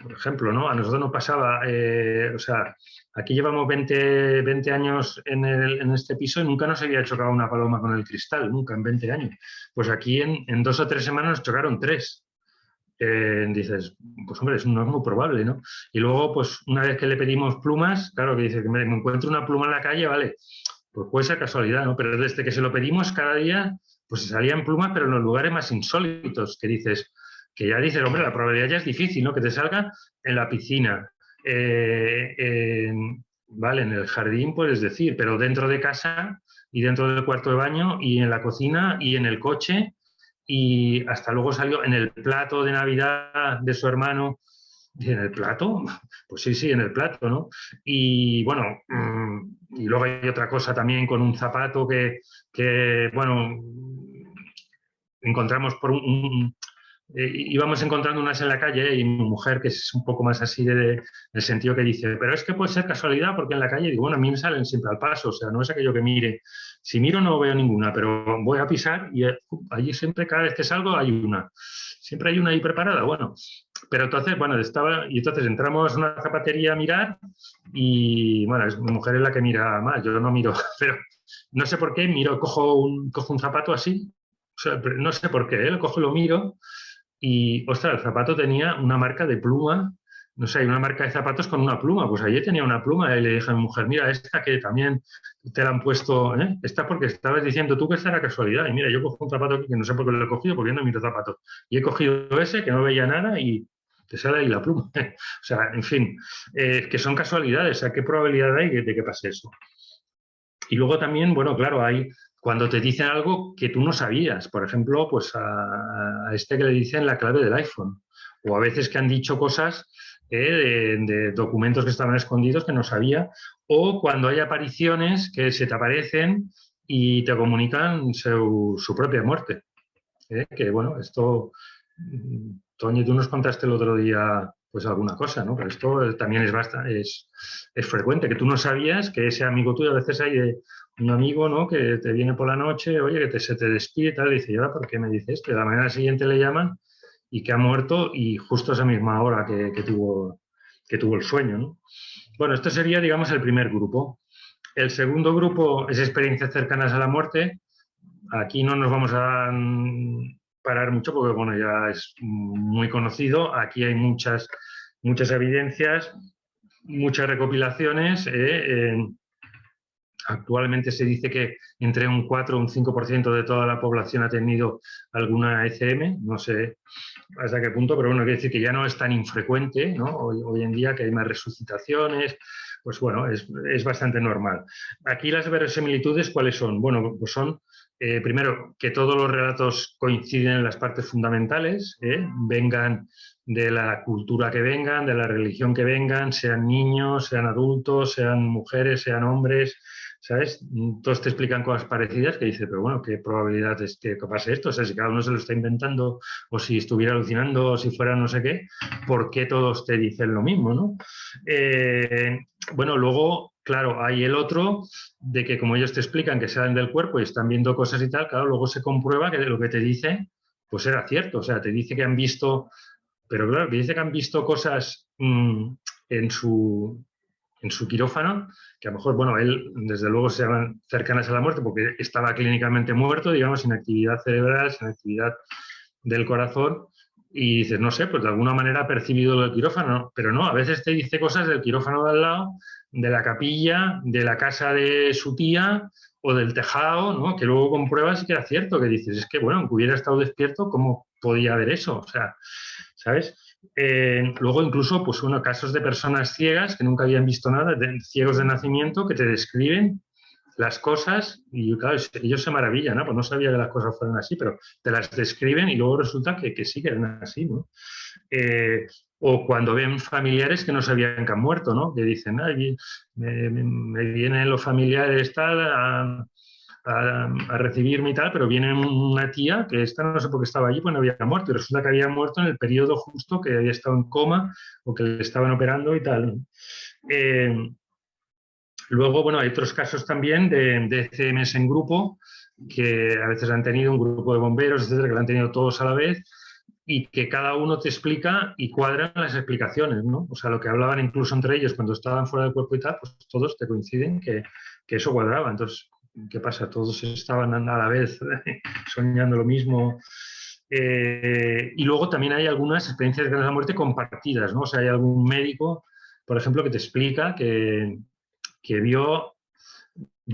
por ejemplo, ¿no? A nosotros nos pasaba, o sea, aquí llevamos 20 años en este piso y nunca nos había chocado una paloma con el cristal, nunca en 20 años. Pues aquí en 2 o 3 semanas nos chocaron 3. Dices, pues hombre, no es muy probable, ¿no? Y luego, pues una vez que le pedimos plumas, claro que dice que me encuentro una pluma en la calle, vale, pues puede ser casualidad, ¿no? Pero desde que se lo pedimos cada día, pues se salían plumas, pero en los lugares más insólitos, que dices, hombre, la probabilidad ya es difícil, ¿no? Que te salga en la piscina, vale, en el jardín, puedes decir, pero dentro de casa y dentro del cuarto de baño y en la cocina y en el coche y hasta luego salió en el plato de Navidad de su hermano. ¿Y en el plato? Pues sí, en el plato, ¿no? Y bueno, y luego hay otra cosa también con un zapato que bueno, encontramos por íbamos encontrando unas en la calle y mi mujer, que es un poco más así del sentido que dice, pero es que puede ser casualidad porque en la calle, digo, bueno, a mí me salen siempre al paso, o sea, no es aquello que mire. Si miro no veo ninguna, pero voy a pisar y allí siempre, cada vez que salgo, hay una. Siempre hay una ahí preparada, bueno. Pero entonces, bueno, y entonces entramos a una zapatería a mirar y, bueno, mi mujer es la que mira más, yo no miro, pero no sé por qué, cojo un zapato así, o sea, no sé por qué, lo cojo y lo miro. Y, ostras, el zapato tenía una marca de pluma, no sé, hay una marca de zapatos con una pluma. Pues ayer tenía una pluma y le dije a mi mujer, mira, esta que también te la han puesto, ¿eh? Esta porque estabas diciendo tú que esta era casualidad. Y mira, yo cojo un zapato aquí que no sé por qué lo he cogido, porque yo no miro zapatos. Y he cogido ese que no veía nada y te sale ahí la pluma. O sea, en fin, que son casualidades. O sea, ¿qué probabilidad hay de que pase eso? Y luego también, bueno, claro, hay cuando te dicen algo que tú no sabías. Por ejemplo, pues a este que le dicen la clave del iPhone. O a veces que han dicho cosas de documentos que estaban escondidos que no sabía. O cuando hay apariciones que se te aparecen y te comunican su propia muerte. Que bueno, esto, Toñi, tú nos contaste el otro día pues alguna cosa, ¿no? Pero esto también es frecuente, que tú no sabías que ese amigo tuyo, a veces hay un amigo, ¿no? Que te viene por la noche, oye, se te despide y tal, y dice, ¿y ahora por qué me dice esto? Y la mañana siguiente le llaman y que ha muerto y justo esa misma hora que tuvo el sueño, ¿no? Bueno, esto sería, digamos, el primer grupo. El segundo grupo es experiencias cercanas a la muerte. Aquí no nos vamos a parar mucho porque, bueno, ya es muy conocido. Aquí hay muchas evidencias, muchas recopilaciones. Actualmente se dice que entre un 4 o un 5% de toda la población ha tenido alguna ECM, no sé hasta qué punto, pero bueno, quiere decir que ya no es tan infrecuente, ¿no? Hoy en día que hay más resucitaciones, pues bueno, es bastante normal. Aquí las verosimilitudes, ¿cuáles son? Bueno, pues son, primero, que todos los relatos coinciden en las partes fundamentales, vengan de la cultura que vengan, de la religión que vengan, sean niños, sean adultos, sean mujeres, sean hombres, ¿sabes? Todos te explican cosas parecidas que dices, pero bueno, ¿qué probabilidad es que pase esto? O sea, si cada uno se lo está inventando o si estuviera alucinando o si fuera no sé qué, ¿por qué todos te dicen lo mismo, no? Bueno, luego, claro, hay el otro de que como ellos te explican que salen del cuerpo y están viendo cosas y tal, claro, luego se comprueba que lo que te dicen pues era cierto, o sea, te dice que han visto, pero claro, te dice que han visto cosas en su quirófano, que a lo mejor, bueno, él desde luego se llaman cercanas a la muerte porque estaba clínicamente muerto, digamos, sin actividad cerebral, sin actividad del corazón, y dices, no sé, pues de alguna manera ha percibido lo del quirófano, pero no, a veces te dice cosas del quirófano de al lado, de la capilla, de la casa de su tía o del tejado, ¿no? Que luego compruebas que era cierto, que dices, es que, bueno, aunque hubiera estado despierto, ¿cómo podía haber eso? O sea, ¿sabes? Luego incluso, pues bueno, casos de personas ciegas que nunca habían visto nada, ciegos de nacimiento, que te describen las cosas y claro, ellos se maravillan, ¿no? Pues no sabía que las cosas fueran así, pero te las describen y luego resulta que sí que eran así, ¿no? O cuando ven familiares que no sabían que han muerto, ¿no? Que dicen, ay, me vienen los familiares tal a recibirme y tal, pero viene una tía que esta no sé por qué estaba allí, pues no había muerto, y resulta que había muerto en el periodo justo que había estado en coma o que le estaban operando y tal. Luego, bueno, hay otros casos también de CMS en grupo, que a veces han tenido un grupo de bomberos, etcétera, que lo han tenido todos a la vez, y que cada uno te explica y cuadran las explicaciones, ¿no? O sea, lo que hablaban incluso entre ellos cuando estaban fuera del cuerpo y tal, pues todos te coinciden que eso cuadraba. Entonces, ¿qué pasa? Todos estaban a la vez soñando lo mismo. Y luego también hay algunas experiencias de la muerte compartidas, ¿no? O sea, hay algún médico, por ejemplo, que te explica que vio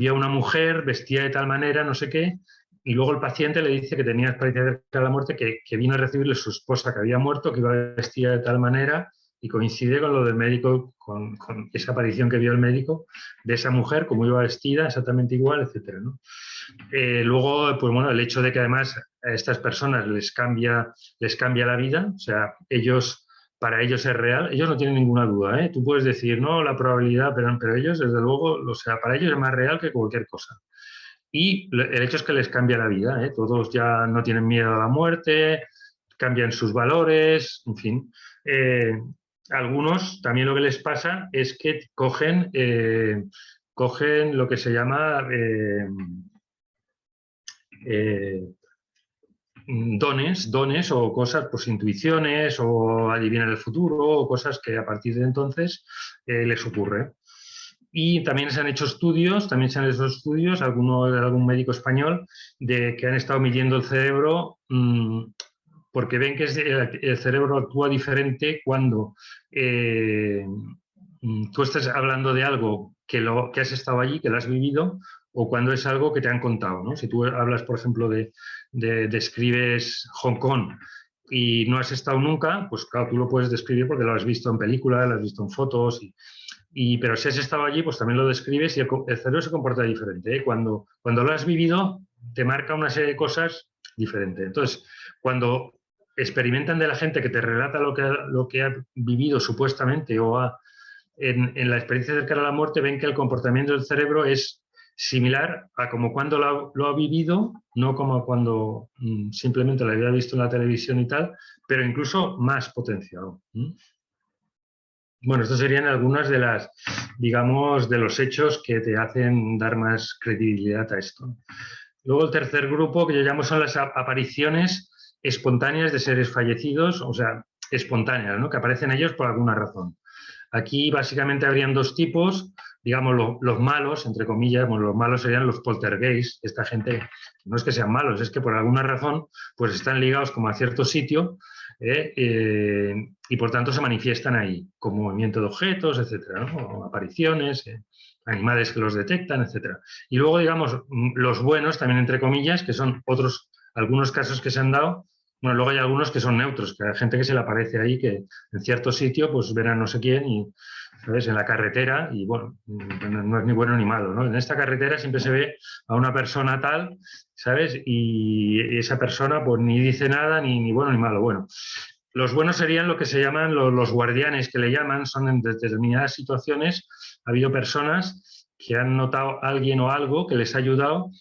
a una mujer vestida de tal manera, no sé qué, y luego el paciente le dice que tenía experiencia cerca de la muerte, que vino a recibirle su esposa que había muerto, que iba vestida de tal manera, y coincide con lo del médico, con esa aparición que vio el médico de esa mujer, como iba vestida, exactamente igual, etcétera, ¿no? Luego, pues bueno, el hecho de que además a estas personas les cambia la vida, o sea, para ellos es real, ellos no tienen ninguna duda, ¿eh? Tú puedes decir, no, la probabilidad, pero ellos, desde luego, o sea, para ellos es más real que cualquier cosa. Y el hecho es que les cambia la vida, ¿eh? Todos ya no tienen miedo a la muerte, cambian sus valores, en fin. Algunos también lo que les pasa es que cogen lo que se llama dones o cosas, pues intuiciones o adivinar el futuro o cosas que a partir de entonces les ocurre. Y también se han hecho estudios, algún médico español, de que han estado midiendo el cerebro porque ven que el cerebro actúa diferente cuando tú estás hablando de algo que has estado allí, que lo has vivido, o cuando es algo que te han contado, ¿no? Si tú hablas, por ejemplo, describes Hong Kong y no has estado nunca, pues claro, tú lo puedes describir porque lo has visto en películas, lo has visto en fotos. Pero si has estado allí, pues también lo describes y el cerebro se comporta diferente, ¿eh? Cuando lo has vivido, te marca una serie de cosas diferentes. Entonces, cuando experimentan de la gente que te relata lo que ha vivido supuestamente en la experiencia cercana a la muerte, ven que el comportamiento del cerebro es similar a como cuando lo ha vivido, no como cuando simplemente lo había visto en la televisión y tal, pero incluso más potenciado. Bueno, estos serían algunas de las, digamos, de los hechos que te hacen dar más credibilidad a esto. Luego el tercer grupo que yo llamo son las apariciones espontáneas de seres fallecidos, o sea, espontáneas, ¿no? Que aparecen ellos por alguna razón. Aquí básicamente habrían dos tipos, digamos, los malos, entre comillas, bueno, los malos serían los poltergeist, esta gente, no es que sean malos, es que por alguna razón pues están ligados como a cierto sitio y por tanto se manifiestan ahí, como movimiento de objetos, etcétera, ¿no? O apariciones, animales que los detectan, etcétera. Y luego, digamos, los buenos, también entre comillas, que son algunos casos que se han dado. Bueno, luego hay algunos que son neutros, que hay gente que se le aparece ahí, que en cierto sitio pues ven a no sé quién y, ¿sabes?, en la carretera y, bueno, no es ni bueno ni malo, ¿no? En esta carretera siempre se ve a una persona tal, ¿sabes? Y esa persona pues ni dice nada, ni bueno ni malo. Bueno, los buenos serían lo que se llaman los guardianes, que le llaman, son en determinadas situaciones, ha habido personas que han notado a alguien o algo que les ha ayudado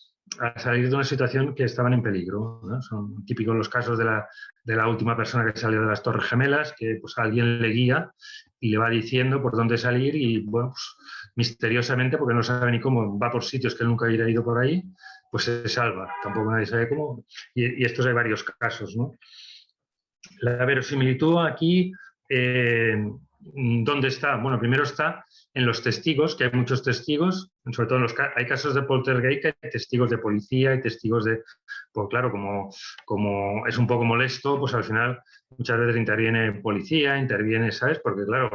a salir de una situación que estaban en peligro, ¿no? Son típicos los casos de la última persona que salió de las Torres Gemelas, que pues alguien le guía y le va diciendo por dónde salir y, bueno, pues, misteriosamente, porque no sabe ni cómo, va por sitios que él nunca hubiera ido por ahí, pues se salva. Tampoco nadie sabe cómo. Y estos hay varios casos, ¿no? La verosimilitud aquí, ¿dónde está? Bueno, primero está en los testigos, que hay muchos testigos, sobre todo hay casos de poltergeist que hay testigos de policía, hay testigos de, pues claro, como es un poco molesto, pues al final muchas veces interviene policía, interviene, ¿sabes? Porque claro,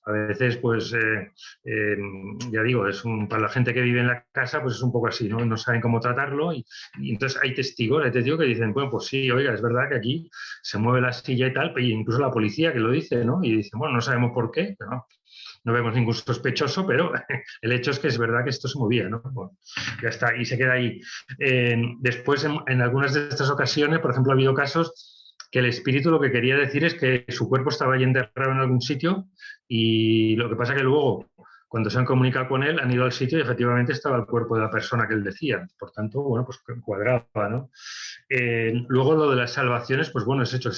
a veces pues ya digo, para la gente que vive en la casa pues es un poco así, ¿no? No saben cómo tratarlo y entonces hay testigos que dicen, bueno, pues sí, oiga, es verdad que aquí se mueve la silla y tal, e incluso la policía que lo dice, ¿no? Y dice, bueno, no sabemos por qué, pero no vemos ningún sospechoso, pero el hecho es que es verdad que esto se movía, ¿no? Bueno, ya está, y se queda ahí. Después, en algunas de estas ocasiones, por ejemplo, ha habido casos que el espíritu lo que quería decir es que su cuerpo estaba ahí enterrado en algún sitio y lo que pasa que luego, cuando se han comunicado con él, han ido al sitio y efectivamente estaba el cuerpo de la persona que él decía. Por tanto, bueno, pues cuadraba, ¿no? Luego lo de las salvaciones, pues bueno, es hecho,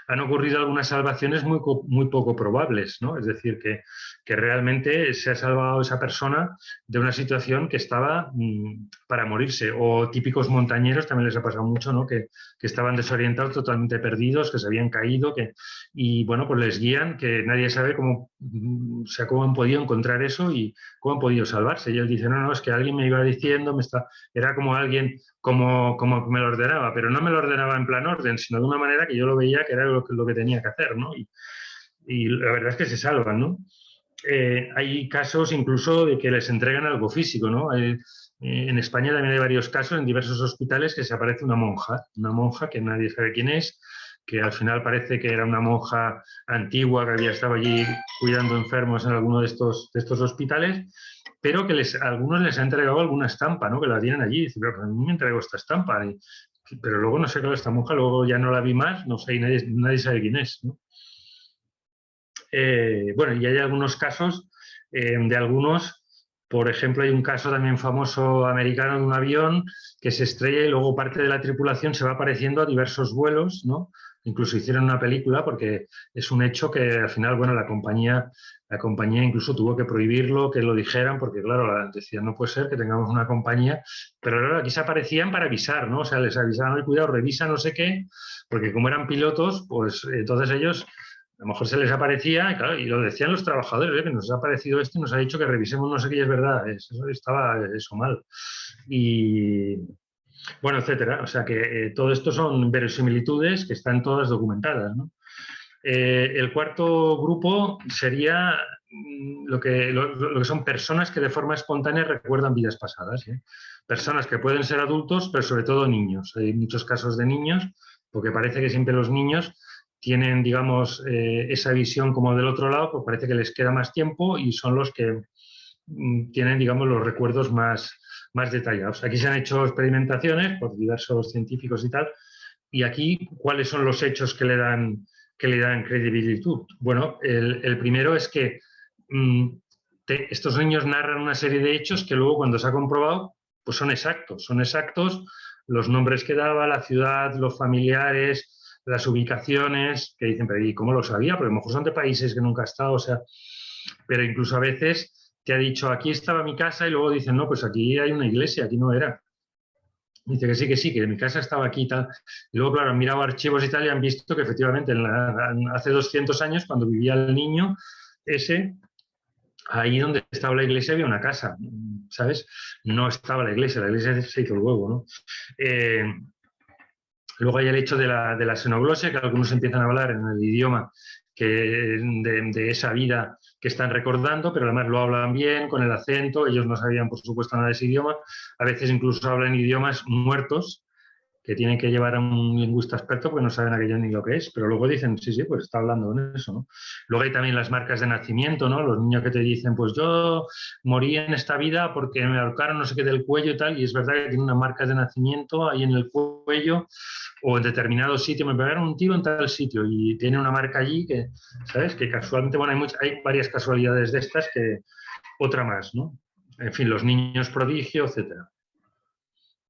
han ocurrido algunas salvaciones muy poco probables, ¿no? Es decir, que realmente se ha salvado esa persona de una situación que estaba para morirse. O típicos montañeros, también les ha pasado mucho, ¿no? Que estaban desorientados, totalmente perdidos, que se habían caído, y bueno, pues les guían, que nadie sabe cómo han podido encontrar eso y cómo han podido salvarse. Y él dice, no, es que alguien me iba diciendo, era como alguien como me lo ordenaba, pero no me lo ordenaba en plan orden, sino de una manera que yo lo veía que era lo que tenía que hacer, ¿no? Y la verdad es que se salvan, ¿no? Hay casos incluso de que les entregan algo físico, ¿no? En España también hay varios casos en diversos hospitales que se aparece una monja que nadie sabe quién es, que al final parece que era una monja antigua que había estado allí cuidando enfermos en alguno de estos hospitales, pero que a algunos les ha entregado alguna estampa, ¿no? Que la tienen allí. Y dicen, pero a mí me entregó esta estampa. Pero luego no sé, claro, esta monja, luego ya no la vi más, no sé, y nadie sabe quién es, ¿no? Bueno, y hay algunos casos de algunos, por ejemplo, hay un caso también famoso americano de un avión que se estrella y luego parte de la tripulación se va apareciendo a diversos vuelos, ¿no? Incluso hicieron una película porque es un hecho que al final, bueno, la compañía incluso tuvo que prohibirlo, que lo dijeran, porque claro, decían, no puede ser que tengamos una compañía, pero claro, aquí se aparecían para avisar, ¿no? O sea, les avisaban, oye, cuidado, revisa no sé qué, porque como eran pilotos, pues entonces ellos a lo mejor se les aparecía, claro, y lo decían los trabajadores, que nos ha aparecido esto y nos ha dicho que revisemos no sé qué, y es verdad, eso estaba eso mal. Y bueno, etcétera. O sea que todo esto son verosimilitudes que están todas documentadas, ¿no? El cuarto grupo sería lo que son personas que de forma espontánea recuerdan vidas pasadas, ¿eh? Personas que pueden ser adultos, pero sobre todo niños. Hay muchos casos de niños, porque parece que siempre los niños tienen, digamos, esa visión como del otro lado, pues parece que les queda más tiempo y son los que tienen, digamos, los recuerdos más detallados. Aquí se han hecho experimentaciones por diversos científicos y tal, y aquí, ¿cuáles son los hechos que le dan credibilidad? Bueno, el primero es que estos niños narran una serie de hechos que luego, cuando se ha comprobado, pues son exactos, los nombres que daba, la ciudad, los familiares, las ubicaciones, que dicen, pero ¿y cómo lo sabía? Porque a lo mejor son de países que nunca ha estado, o sea, pero incluso a veces te ha dicho, aquí estaba mi casa, y luego dicen, no, pues aquí hay una iglesia, aquí no era. Dice que sí, que mi casa estaba aquí y tal. Y luego, claro, han mirado archivos y tal y han visto que efectivamente hace 200 años, cuando vivía el niño ese, ahí donde estaba la iglesia había una casa, ¿sabes? No estaba la iglesia se hizo luego, ¿no? Luego hay el hecho de la xenoglosia, que algunos empiezan a hablar en el idioma de esa vida que están recordando, pero además lo hablan bien, con el acento, ellos no sabían, por supuesto, nada de ese idioma, a veces incluso hablan idiomas muertos, que tienen que llevar a un lingüista experto porque no saben aquello ni lo que es, pero luego dicen, sí, pues está hablando en eso, ¿no? Luego hay también las marcas de nacimiento, ¿no? Los niños que te dicen, pues yo morí en esta vida porque me ahorcaron no sé qué del cuello y tal, y es verdad que tiene unas marcas de nacimiento ahí en el cuello, o en determinado sitio, me pegaron un tiro en tal sitio, y tiene una marca allí que, ¿sabes? Que casualmente, bueno, hay varias casualidades de estas que otra más, ¿no? En fin, los niños prodigio, etcétera.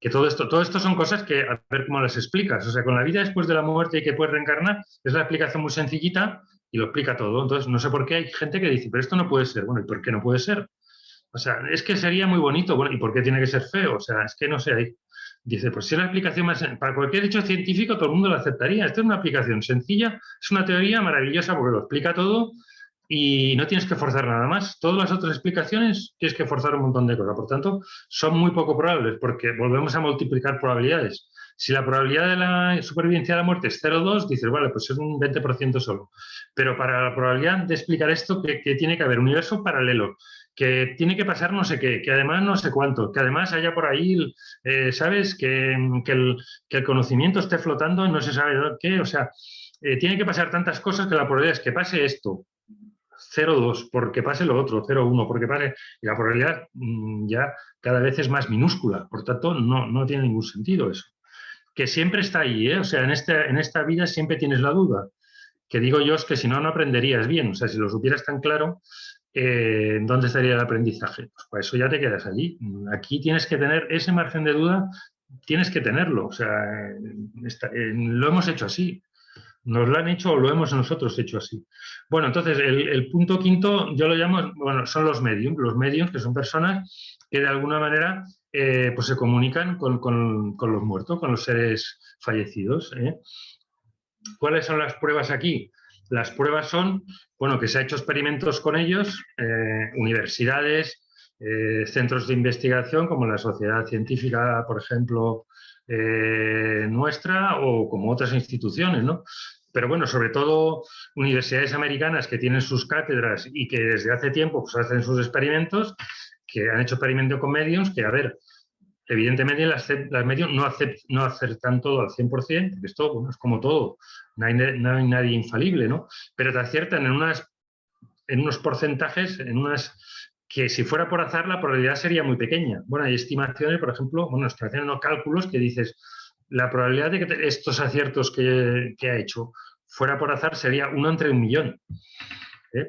Que todo esto son cosas que, a ver cómo las explicas. O sea, con la vida después de la muerte y que puedes reencarnar, es la explicación muy sencillita y lo explica todo. Entonces, no sé por qué hay gente que dice, pero esto no puede ser. Bueno, ¿y por qué no puede ser? O sea, es que sería muy bonito. Bueno, ¿y por qué tiene que ser feo? O sea, es que no sé ahí. Dice, pues si es la explicación más... Para cualquier hecho científico todo el mundo lo aceptaría. Esta es una aplicación sencilla, es una teoría maravillosa porque lo explica todo y no tienes que forzar nada más. Todas las otras explicaciones tienes que forzar un montón de cosas. Por tanto, son muy poco probables porque volvemos a multiplicar probabilidades. Si la probabilidad de la supervivencia de la muerte es 0,2, dices, vale, pues es un 20% solo. Pero para la probabilidad de explicar esto, que tiene que haber un universo paralelo, que tiene que pasar no sé qué, que además no sé cuánto, que además haya por ahí, ¿sabes? Que el conocimiento esté flotando y no se sabe qué. O sea, tiene que pasar tantas cosas que la probabilidad es que pase esto, 0,2, porque pase lo otro, 0,1, porque pase... Y la probabilidad ya cada vez es más minúscula. Por tanto, no tiene ningún sentido eso. Que siempre está ahí, ¿eh? O sea, en esta vida siempre tienes la duda. Que digo yo es que si no, no aprenderías bien. O sea, si lo supieras tan claro, ¿dónde estaría el aprendizaje? Pues para eso ya te quedas allí. Aquí tienes que tener ese margen de duda, tienes que tenerlo. O sea, lo hemos hecho así. Nos lo han hecho o lo hemos nosotros hecho así. Bueno, entonces el punto quinto yo lo llamo, bueno, son los mediums que son personas que de alguna manera pues se comunican con los muertos, con los seres fallecidos. ¿Cuáles son las pruebas aquí? Las pruebas son, bueno, que se ha hecho experimentos con ellos, universidades, centros de investigación como la Sociedad Científica, por ejemplo, nuestra, o como otras instituciones, ¿no? Pero bueno, sobre todo universidades americanas que tienen sus cátedras y que desde hace tiempo pues, hacen sus experimentos, que han hecho experimentos con mediums, que a ver, evidentemente las medios no acertan todo al 100%, porque esto bueno, es como todo, no hay nadie infalible, ¿no? Pero te aciertan en unos porcentajes, en unas que si fuera por azar la probabilidad sería muy pequeña. Bueno, hay estimaciones, por ejemplo, bueno, están haciendo unos cálculos que dices, la probabilidad de que estos aciertos que ha hecho fuera por azar sería 1 entre 1.000.000.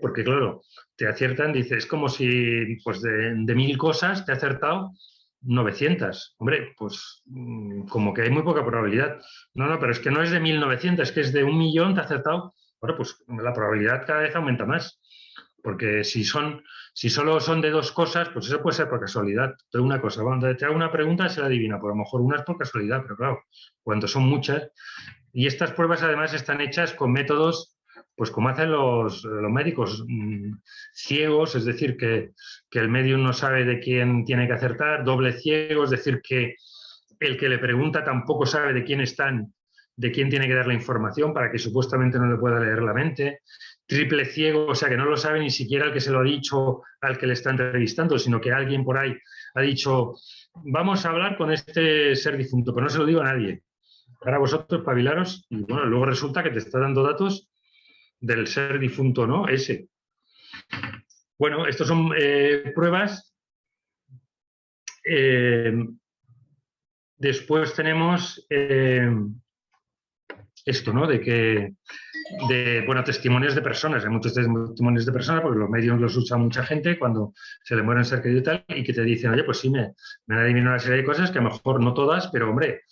Porque claro, te aciertan, dices, es como si pues de 1.000 cosas te ha acertado 900. Hombre, pues como que hay muy poca probabilidad. No, pero es que no es de 1.900, es que es de 1.000.000 te ha acertado. Bueno, pues la probabilidad cada vez aumenta más. Porque si solo son de 2 cosas, pues eso puede ser por casualidad. De una cosa, cuando te hago una pregunta se la adivina, pues a lo mejor una es por casualidad, pero claro, cuando son muchas. Y estas pruebas además están hechas con métodos, pues como hacen los médicos, ciegos, es decir, que el medium no sabe de quién tiene que acertar, doble ciego, es decir, que el que le pregunta tampoco sabe de quién tiene que dar la información para que supuestamente no le pueda leer la mente, triple ciego, o sea, que no lo sabe ni siquiera el que se lo ha dicho al que le está entrevistando, sino que alguien por ahí ha dicho, vamos a hablar con este ser difunto, pero no se lo digo a nadie. Ahora vosotros espabilaros y bueno, luego resulta que te está dando datos del ser difunto, ¿no? Ese. Bueno, estos son pruebas. Después tenemos esto, ¿no? Bueno, testimonios de personas. Hay muchos testimonios de personas porque los medios los usa mucha gente cuando se le muere un ser querido y tal, y que te dicen, oye, pues sí, me han adivinado una serie de cosas que a lo mejor no todas, pero hombre,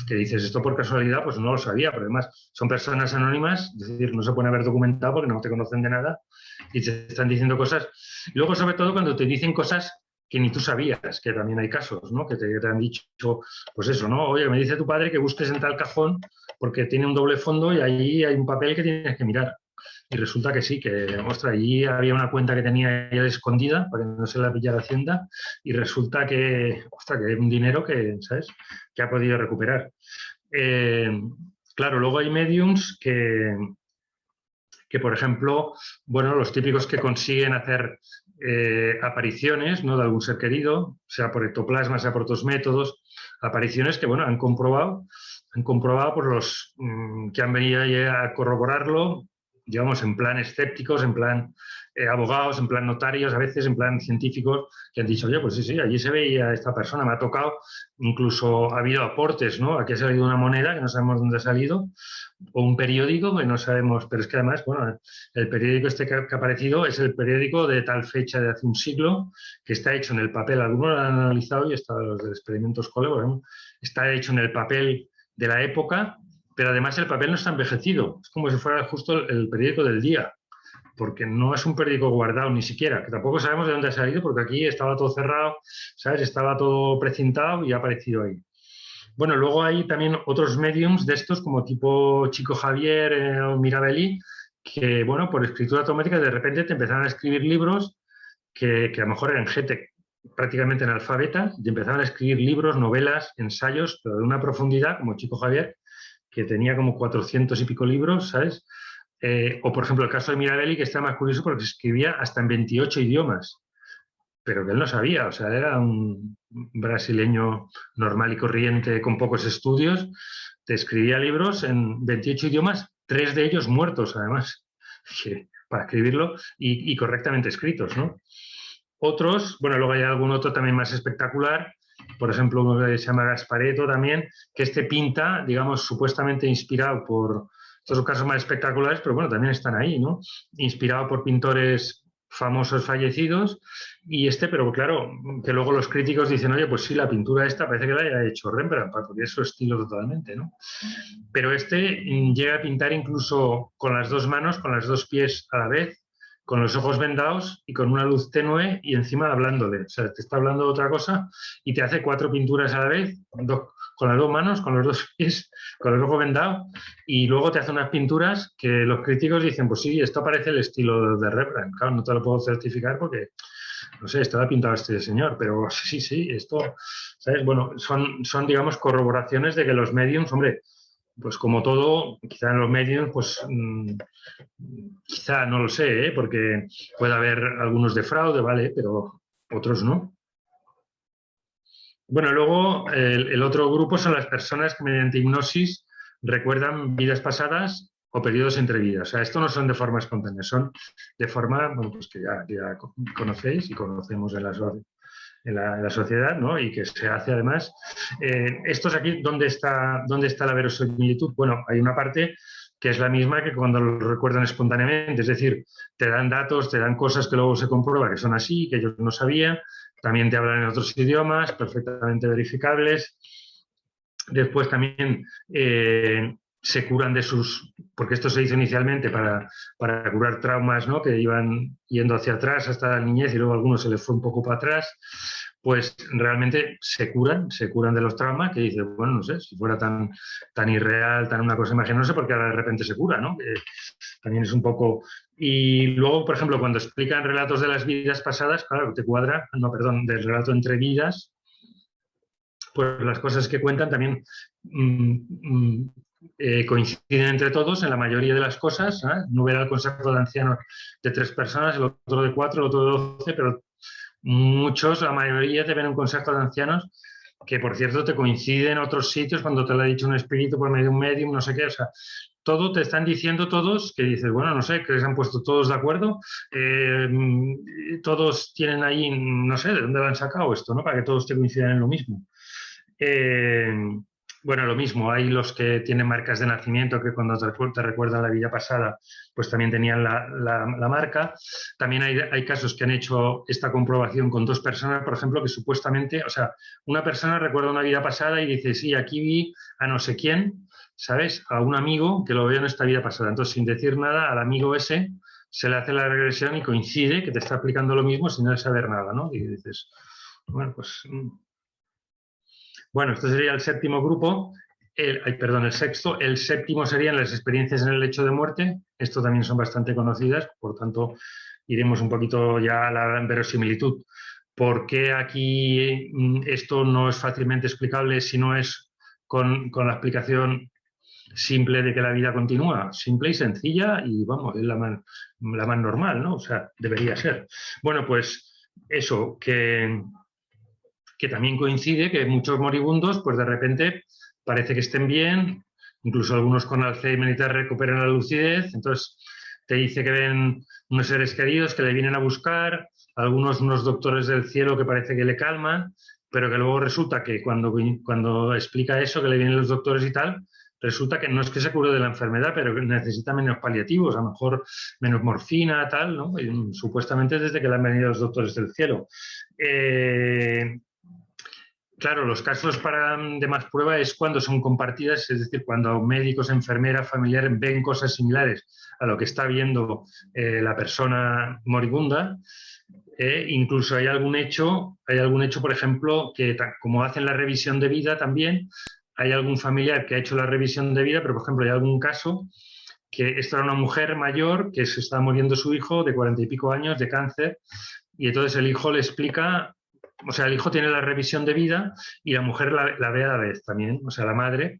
que dices esto por casualidad, pues no lo sabía, pero además son personas anónimas, es decir, no se pueden haber documentado porque no te conocen de nada y te están diciendo cosas. Luego, sobre todo, cuando te dicen cosas que ni tú sabías, que también hay casos, ¿no? Que te han dicho, pues eso, ¿no? Oye, me dice tu padre que busques en tal cajón porque tiene un doble fondo y ahí hay un papel que tienes que mirar. Y resulta que sí, que, ostras, allí había una cuenta que tenía ella escondida para que no se la pillara Hacienda y resulta que, ostras, que hay un dinero que, ¿sabes?, que ha podido recuperar. Claro, luego hay mediums que, por ejemplo, bueno, los típicos que consiguen hacer apariciones, ¿no?, de algún ser querido, sea por ectoplasma, sea por otros métodos, apariciones que, bueno, han comprobado por los que han venido a corroborarlo, digamos, en plan escépticos, en plan abogados, en plan notarios, a veces en plan científicos, que han dicho, oye, pues sí, allí se veía esta persona, me ha tocado, incluso ha habido aportes, ¿no? Aquí ha salido una moneda que no sabemos dónde ha salido, o un periódico que no sabemos, pero es que además, bueno, el periódico este que ha aparecido es el periódico de tal fecha de hace un siglo, que está hecho en el papel, algunos lo han analizado y está los del experimento Scole, por ejemplo, está hecho en el papel de la época, pero además el papel no está envejecido, es como si fuera justo el periódico del día, porque no es un periódico guardado ni siquiera, que tampoco sabemos de dónde ha salido, porque aquí estaba todo cerrado, ¿sabes? Estaba todo precintado y ha aparecido ahí. Bueno, luego hay también otros mediums de estos, como tipo Chico Javier o Mirabelli, que, bueno, por escritura automática de repente te empezaron a escribir libros que a lo mejor eran gente prácticamente analfabeta, y empezaron a escribir libros, novelas, ensayos, pero de una profundidad, como Chico Javier, que tenía como 400 y pico libros, ¿sabes? O, por ejemplo, el caso de Mirabelli, que está más curioso porque escribía hasta en 28 idiomas, pero que él no sabía, o sea, era un brasileño normal y corriente con pocos estudios, te escribía libros en 28 idiomas, 3 de ellos muertos, además, para escribirlo y correctamente escritos, ¿no? Otros, bueno, luego hay algún otro también más espectacular, por ejemplo, uno que se llama Gasparetto también, que este pinta, digamos, supuestamente inspirado por, estos son casos más espectaculares, pero bueno, también están ahí, ¿no? Inspirado por pintores famosos fallecidos, y pero claro, que luego los críticos dicen, oye, pues sí, la pintura esta parece que la haya hecho Rembrandt, porque es su estilo totalmente, ¿no? Pero llega a pintar incluso con las dos manos, con los dos pies a la vez, con los ojos vendados y con una luz tenue y encima hablándole. O sea, te está hablando de otra cosa y te hace 4 pinturas a la vez, con las dos manos, con los dos pies, con el ojo vendado, y luego te hace unas pinturas que los críticos dicen, pues sí, esto parece el estilo de Rembrandt. Claro, no te lo puedo certificar porque, no sé, esto lo ha pintado este señor, pero sí, esto, ¿sabes? Bueno, son digamos, corroboraciones de que los mediums, hombre, pues como todo, quizá en los medios, pues quizá no lo sé, porque puede haber algunos de fraude, ¿vale? Pero otros no. Bueno, luego el otro grupo son las personas que mediante hipnosis recuerdan vidas pasadas o periodos entre vidas. O sea, esto no son de forma espontánea, son de forma, bueno, pues que ya conocéis y conocemos en la sociedad, ¿no? Y que se hace además. Estos aquí, ¿dónde está la verosimilitud? Bueno, hay una parte que es la misma que cuando lo recuerdan espontáneamente, es decir, te dan datos, te dan cosas que luego se comprueba que son así, que ellos no sabían, también te hablan en otros idiomas, perfectamente verificables. Después también se curan de porque esto se hizo inicialmente para curar traumas, ¿no?, que iban yendo hacia atrás hasta la niñez y luego a algunos se les fue un poco para atrás, pues realmente se curan de los traumas, que dices, bueno, no sé, si fuera tan irreal, tan una cosa imaginaria, no sé por qué ahora de repente se cura, ¿no? También es un poco... Y luego, por ejemplo, cuando explican relatos de las vidas pasadas, claro, del relato entre vidas, pues las cosas que cuentan también coinciden entre todos en la mayoría de las cosas, ¿eh? No verá el consejo de ancianos de 3 personas, el otro de 4, el otro de 12, pero muchos, la mayoría te ven un consejo de ancianos que por cierto te coincide en otros sitios cuando te lo ha dicho un espíritu por medio de un medium, no sé qué, o sea, todo te están diciendo todos que dices, bueno, no sé, que se han puesto todos de acuerdo, todos tienen ahí, no sé, de dónde lo han sacado esto, ¿no? Para que todos te coincidan en lo mismo. Bueno, lo mismo, hay los que tienen marcas de nacimiento que cuando te recuerdan la vida pasada, pues también tenían la marca. También hay casos que han hecho esta comprobación con 2 personas, por ejemplo, que supuestamente, o sea, una persona recuerda una vida pasada y dice, sí, aquí vi a no sé quién, ¿sabes? A un amigo que lo veo en esta vida pasada. Entonces, sin decir nada, al amigo ese se le hace la regresión y coincide que te está aplicando lo mismo sin saber nada, ¿no? Y dices, bueno, pues... Bueno, este sería el séptimo grupo. El sexto. El séptimo serían las experiencias en el lecho de muerte. Esto también son bastante conocidas, por tanto, iremos un poquito ya a la verosimilitud. ¿Por qué aquí esto no es fácilmente explicable si no es con la explicación simple de que la vida continúa? Simple y sencilla y, vamos, es la más normal, ¿no? O sea, debería ser. Bueno, pues eso, que también coincide que muchos moribundos, pues de repente parece que estén bien, incluso algunos con Alzheimer y tal recuperan la lucidez, entonces te dice que ven unos seres queridos que le vienen a buscar, algunos unos doctores del cielo que parece que le calman, pero que luego resulta que cuando explica eso, que le vienen los doctores y tal, resulta que no es que se cure de la enfermedad, pero que necesita menos paliativos, a lo mejor menos morfina, tal, ¿no? Y, supuestamente desde que le han venido los doctores del cielo. Claro, los casos de más prueba es cuando son compartidas, es decir, cuando médicos, enfermeras, familiares ven cosas similares a lo que está viendo la persona moribunda. Incluso hay algún hecho, por ejemplo, que como hacen la revisión de vida también, hay algún familiar que ha hecho la revisión de vida, pero por ejemplo hay algún caso que esta era una mujer mayor que se estaba muriendo su hijo de 40 y pico años de cáncer, y entonces el hijo le explica. O sea, el hijo tiene la revisión de vida y la mujer la ve a la vez también. O sea, la madre,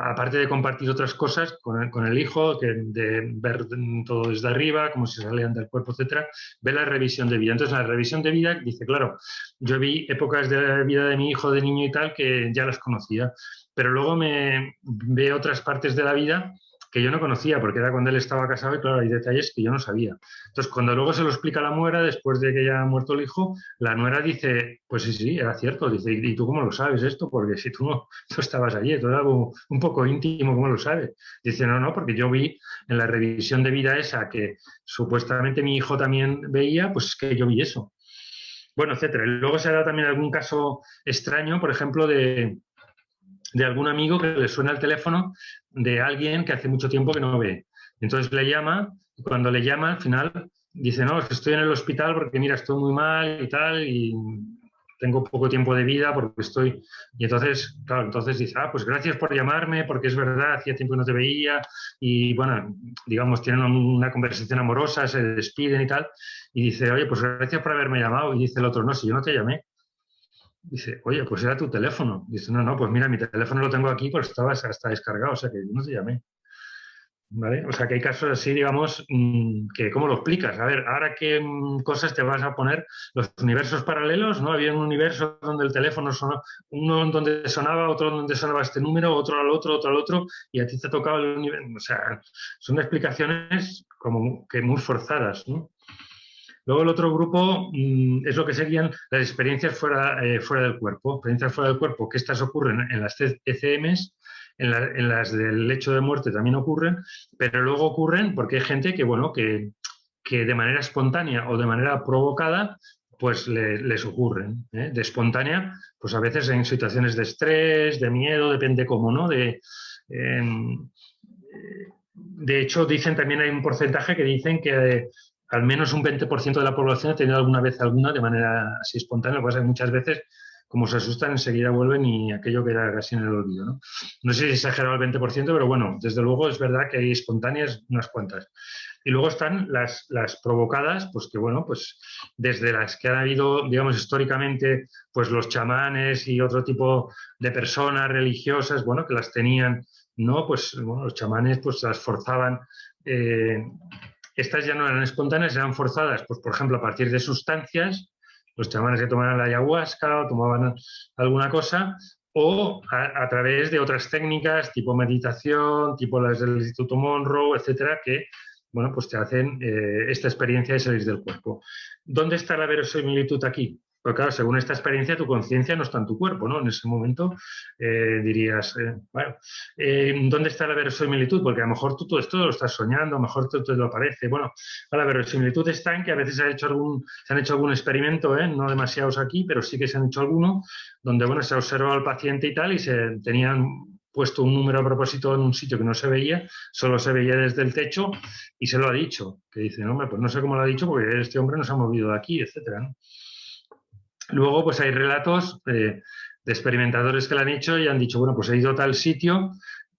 aparte de compartir otras cosas con el hijo, de ver todo desde arriba, como si salían del cuerpo, etcétera, ve la revisión de vida. Entonces, la revisión de vida dice, claro, yo vi épocas de la vida de mi hijo, de niño y tal, que ya las conocía, pero luego me ve otras partes de la vida que yo no conocía, porque era cuando él estaba casado y claro, hay detalles que yo no sabía. Entonces, cuando luego se lo explica a la nuera, después de que ya ha muerto el hijo, la nuera dice, pues sí, era cierto. Dice, ¿y tú cómo lo sabes esto? Porque si tú no estabas allí, todo era algo un poco íntimo, ¿cómo lo sabes? Dice, no, porque yo vi en la revisión de vida esa que supuestamente mi hijo también veía, pues que yo vi eso. Bueno, etcétera. Y luego se da también algún caso extraño, por ejemplo, de algún amigo que le suena el teléfono de alguien que hace mucho tiempo que no ve. Entonces le llama, y cuando le llama, al final dice, no, es que estoy en el hospital porque mira, estoy muy mal y tal, y tengo poco tiempo de vida porque estoy... Y entonces, claro, entonces dice, pues gracias por llamarme, porque es verdad, hacía tiempo que no te veía, y bueno, digamos, tienen una conversación amorosa, se despiden y tal, y dice, oye, pues gracias por haberme llamado, y dice el otro, no, si yo no te llamé. Dice, oye, pues era tu teléfono. Dice, no, pues mira, mi teléfono lo tengo aquí, pues estaba hasta descargado, o sea que yo no te llamé. ¿Vale? O sea que hay casos así, digamos, que ¿cómo lo explicas? A ver, ahora qué cosas te vas a poner, los universos paralelos, ¿no? Había un universo donde el teléfono sonó, uno donde sonaba, otro donde sonaba este número, otro al otro, y a ti te ha tocado el universo. O sea, son explicaciones como que muy forzadas, ¿no? Luego el otro grupo es lo que serían las experiencias fuera del cuerpo. Experiencias fuera del cuerpo, que estas ocurren en las ECMs, en las del lecho de muerte también ocurren, pero luego ocurren porque hay gente que, bueno, que de manera espontánea o de manera provocada, pues les ocurren. De espontánea, pues a veces en situaciones de estrés, de miedo, depende cómo, ¿no? De hecho, dicen también hay un porcentaje que dicen que al menos un 20% de la población ha tenido alguna vez alguna de manera así espontánea. Lo que pasa es que muchas veces, como se asustan, enseguida vuelven y aquello queda casi en el olvido, ¿no? No sé si es exagerado el 20%, pero bueno, desde luego es verdad que hay espontáneas unas cuantas. Y luego están las provocadas, pues que bueno, pues desde las que han habido, digamos, históricamente, pues los chamanes y otro tipo de personas religiosas, bueno, que las tenían, ¿no? Pues bueno, los chamanes pues las forzaban. Estas ya no eran espontáneas, eran forzadas, pues por ejemplo, a partir de sustancias los chamanes que tomaban la ayahuasca o tomaban alguna cosa, o a través de otras técnicas tipo meditación, tipo las del Instituto Monroe, etcétera, que bueno, pues te hacen esta experiencia de salir del cuerpo. ¿Dónde está la verosimilitud aquí? Porque claro, según esta experiencia, tu conciencia no está en tu cuerpo, ¿no? En ese momento dirías, bueno, ¿dónde está la verosimilitud? Porque a lo mejor tú todo esto lo estás soñando, a lo mejor te lo parece. Bueno, la verosimilitud está en que a veces se han hecho algún experimento, no demasiados aquí, pero sí que se han hecho algunos, donde bueno, se ha observado al paciente y tal, y se tenían puesto un número a propósito en un sitio que no se veía, solo se veía desde el techo, y se lo ha dicho, que dice, no, hombre, pues no sé cómo lo ha dicho porque este hombre no se ha movido de aquí, etcétera, ¿no? Luego, pues hay relatos de experimentadores que lo han hecho y han dicho, bueno, pues he ido a tal sitio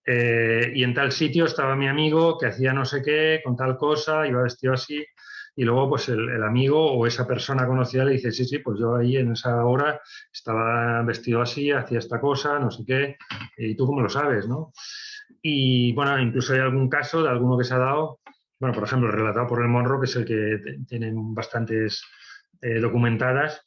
y en tal sitio estaba mi amigo que hacía no sé qué, con tal cosa, iba vestido así, y luego pues el amigo o esa persona conocida le dice, sí, sí, pues yo ahí en esa hora estaba vestido así, hacía esta cosa, no sé qué, y tú cómo lo sabes, ¿no? Y bueno, incluso hay algún caso de alguno que se ha dado, bueno, por ejemplo, relatado por el Monroe, que es el que tienen bastantes documentadas,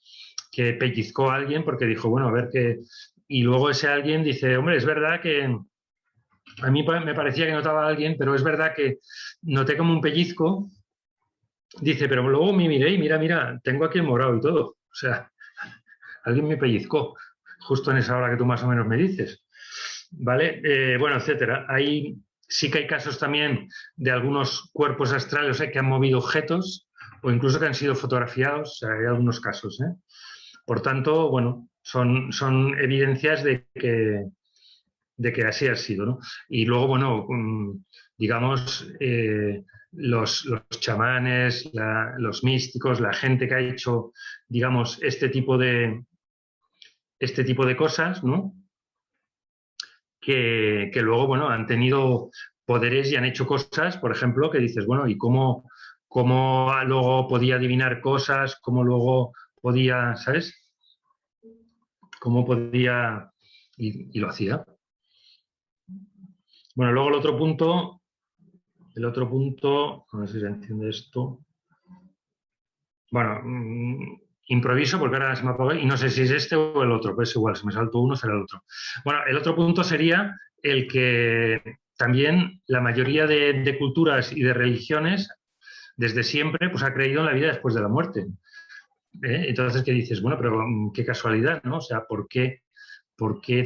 que pellizcó a alguien porque dijo, bueno, a ver qué... Y luego ese alguien dice, hombre, es verdad que a mí me parecía que notaba a alguien, pero es verdad que noté como un pellizco. Dice, pero luego me miré y mira, tengo aquí el morado y todo. O sea, alguien me pellizcó justo en esa hora que tú más o menos me dices. ¿Vale? Bueno, etcétera. Sí que hay casos también de algunos cuerpos astrales que han movido objetos o incluso que han sido fotografiados. O sea, hay algunos casos, ¿eh? Por tanto, bueno, son evidencias de que así ha sido, ¿no? Y luego, bueno, digamos, los chamanes, los místicos, la gente que ha hecho, digamos, este tipo de cosas, ¿no? Que luego, bueno, han tenido poderes y han hecho cosas, por ejemplo, que dices, bueno, ¿y cómo luego podía adivinar cosas? ¿Cómo luego podía, ¿sabes? ¿Cómo podía? Y lo hacía. Bueno, luego el otro punto, a ver si se entiende esto. Bueno, improviso porque ahora se me apagó y no sé si es este o el otro, pues igual, si me salto uno será el otro. Bueno, el otro punto sería el que también la mayoría de culturas y de religiones desde siempre pues ha creído en la vida después de la muerte. Entonces, ¿qué dices? Bueno, pero qué casualidad, ¿no? O sea, ¿por qué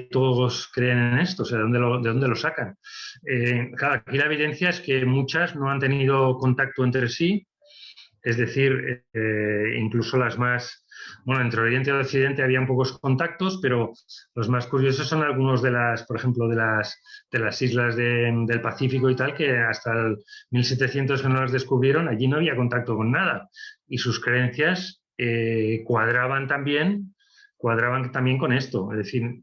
todos creen en esto? O sea, ¿de dónde lo sacan? Claro, aquí la evidencia es que muchas no han tenido contacto entre sí, es decir, incluso las más, bueno, entre Oriente y Occidente habían pocos contactos, pero los más curiosos son algunos por ejemplo, de las islas del Pacífico y tal, que hasta el 1700 que no las descubrieron, allí no había contacto con nada. Y sus creencias cuadraban también con esto. Es decir,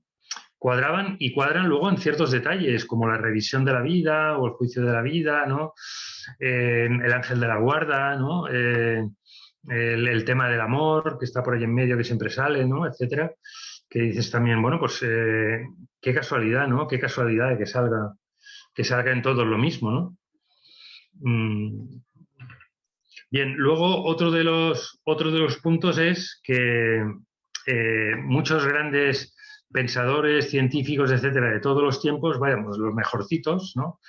cuadraban y cuadran luego en ciertos detalles, como la revisión de la vida o el juicio de la vida, ¿no? El ángel de la guarda, ¿no? El tema del amor, que está por ahí en medio, que siempre sale, ¿no? Etcétera. Que dices también, bueno, pues qué casualidad, ¿no? Qué casualidad de que salga en todos lo mismo, ¿no? Bien, luego otro de los puntos es que muchos grandes pensadores, científicos, etcétera, de todos los tiempos, vayamos, los mejorcitos, ¿no?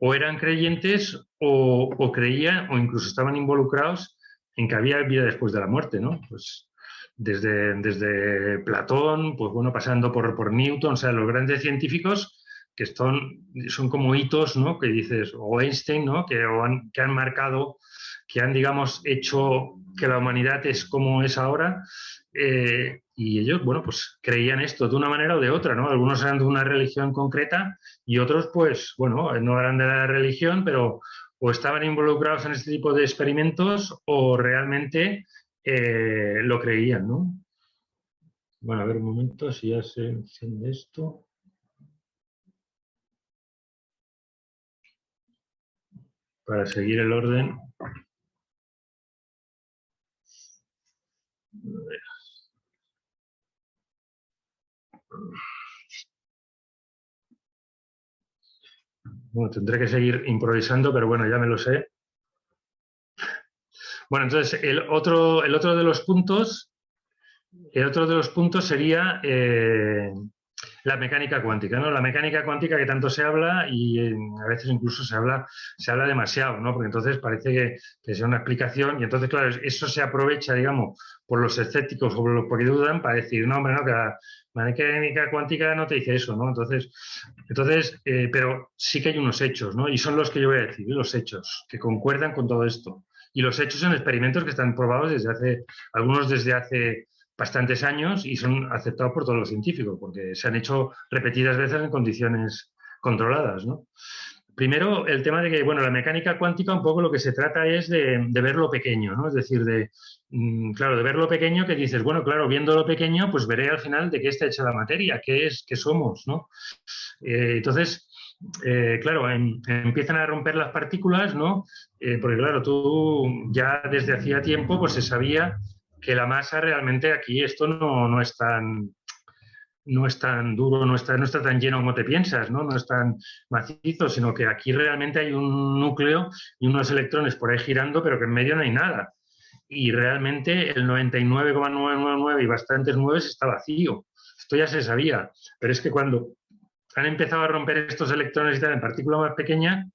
O eran creyentes o creían o incluso estaban involucrados en que había vida después de la muerte, ¿no? Pues desde Platón, pues bueno, pasando por Newton, o sea, los grandes científicos que son como hitos, ¿no? Que dices, o Einstein, ¿no? Que han marcado, que han, digamos, hecho que la humanidad es como es ahora. Y ellos, bueno, pues creían esto de una manera o de otra, ¿no? Algunos eran de una religión concreta y otros, pues, bueno, no eran de la religión, pero o estaban involucrados en este tipo de experimentos o realmente lo creían, ¿no? Bueno, a ver un momento, si ya se enciende esto. Para seguir el orden. Bueno, tendré que seguir improvisando, pero bueno, ya me lo sé. Bueno, entonces el otro de los puntos el otro de los puntos sería la mecánica cuántica, ¿no? La mecánica cuántica que tanto se habla y a veces incluso se habla demasiado, ¿no? Porque entonces parece que sea una explicación y entonces, claro, eso se aprovecha, digamos, por los escépticos o por los que dudan para decir, no, hombre, no, que la mecánica cuántica no te dice eso, ¿no? Entonces pero sí que hay unos hechos, ¿no? Y son los que yo voy a decir, los hechos, que concuerdan con todo esto. Y los hechos son experimentos que están probados algunos desde hace bastantes años y son aceptados por todos los científicos, porque se han hecho repetidas veces en condiciones controladas, ¿no? Primero, el tema de que, bueno, la mecánica cuántica un poco lo que se trata es de ver lo pequeño, ¿no? Es decir, claro, de ver lo pequeño que dices, bueno, claro, viendo lo pequeño, pues veré al final de qué está hecha la materia, qué somos, ¿no? Entonces, claro, empiezan a romper las partículas, ¿no? Porque, claro, tú ya desde hacía tiempo, pues se sabía que la masa realmente aquí, esto no es tan duro, no está tan lleno como te piensas, ¿no? No es tan macizo, sino que aquí realmente hay un núcleo y unos electrones por ahí girando, pero que en medio no hay nada. Y realmente el 99,999 y bastantes nueves está vacío. Esto ya se sabía, pero es que cuando han empezado a romper estos electrones y tal en partículas más pequeñas,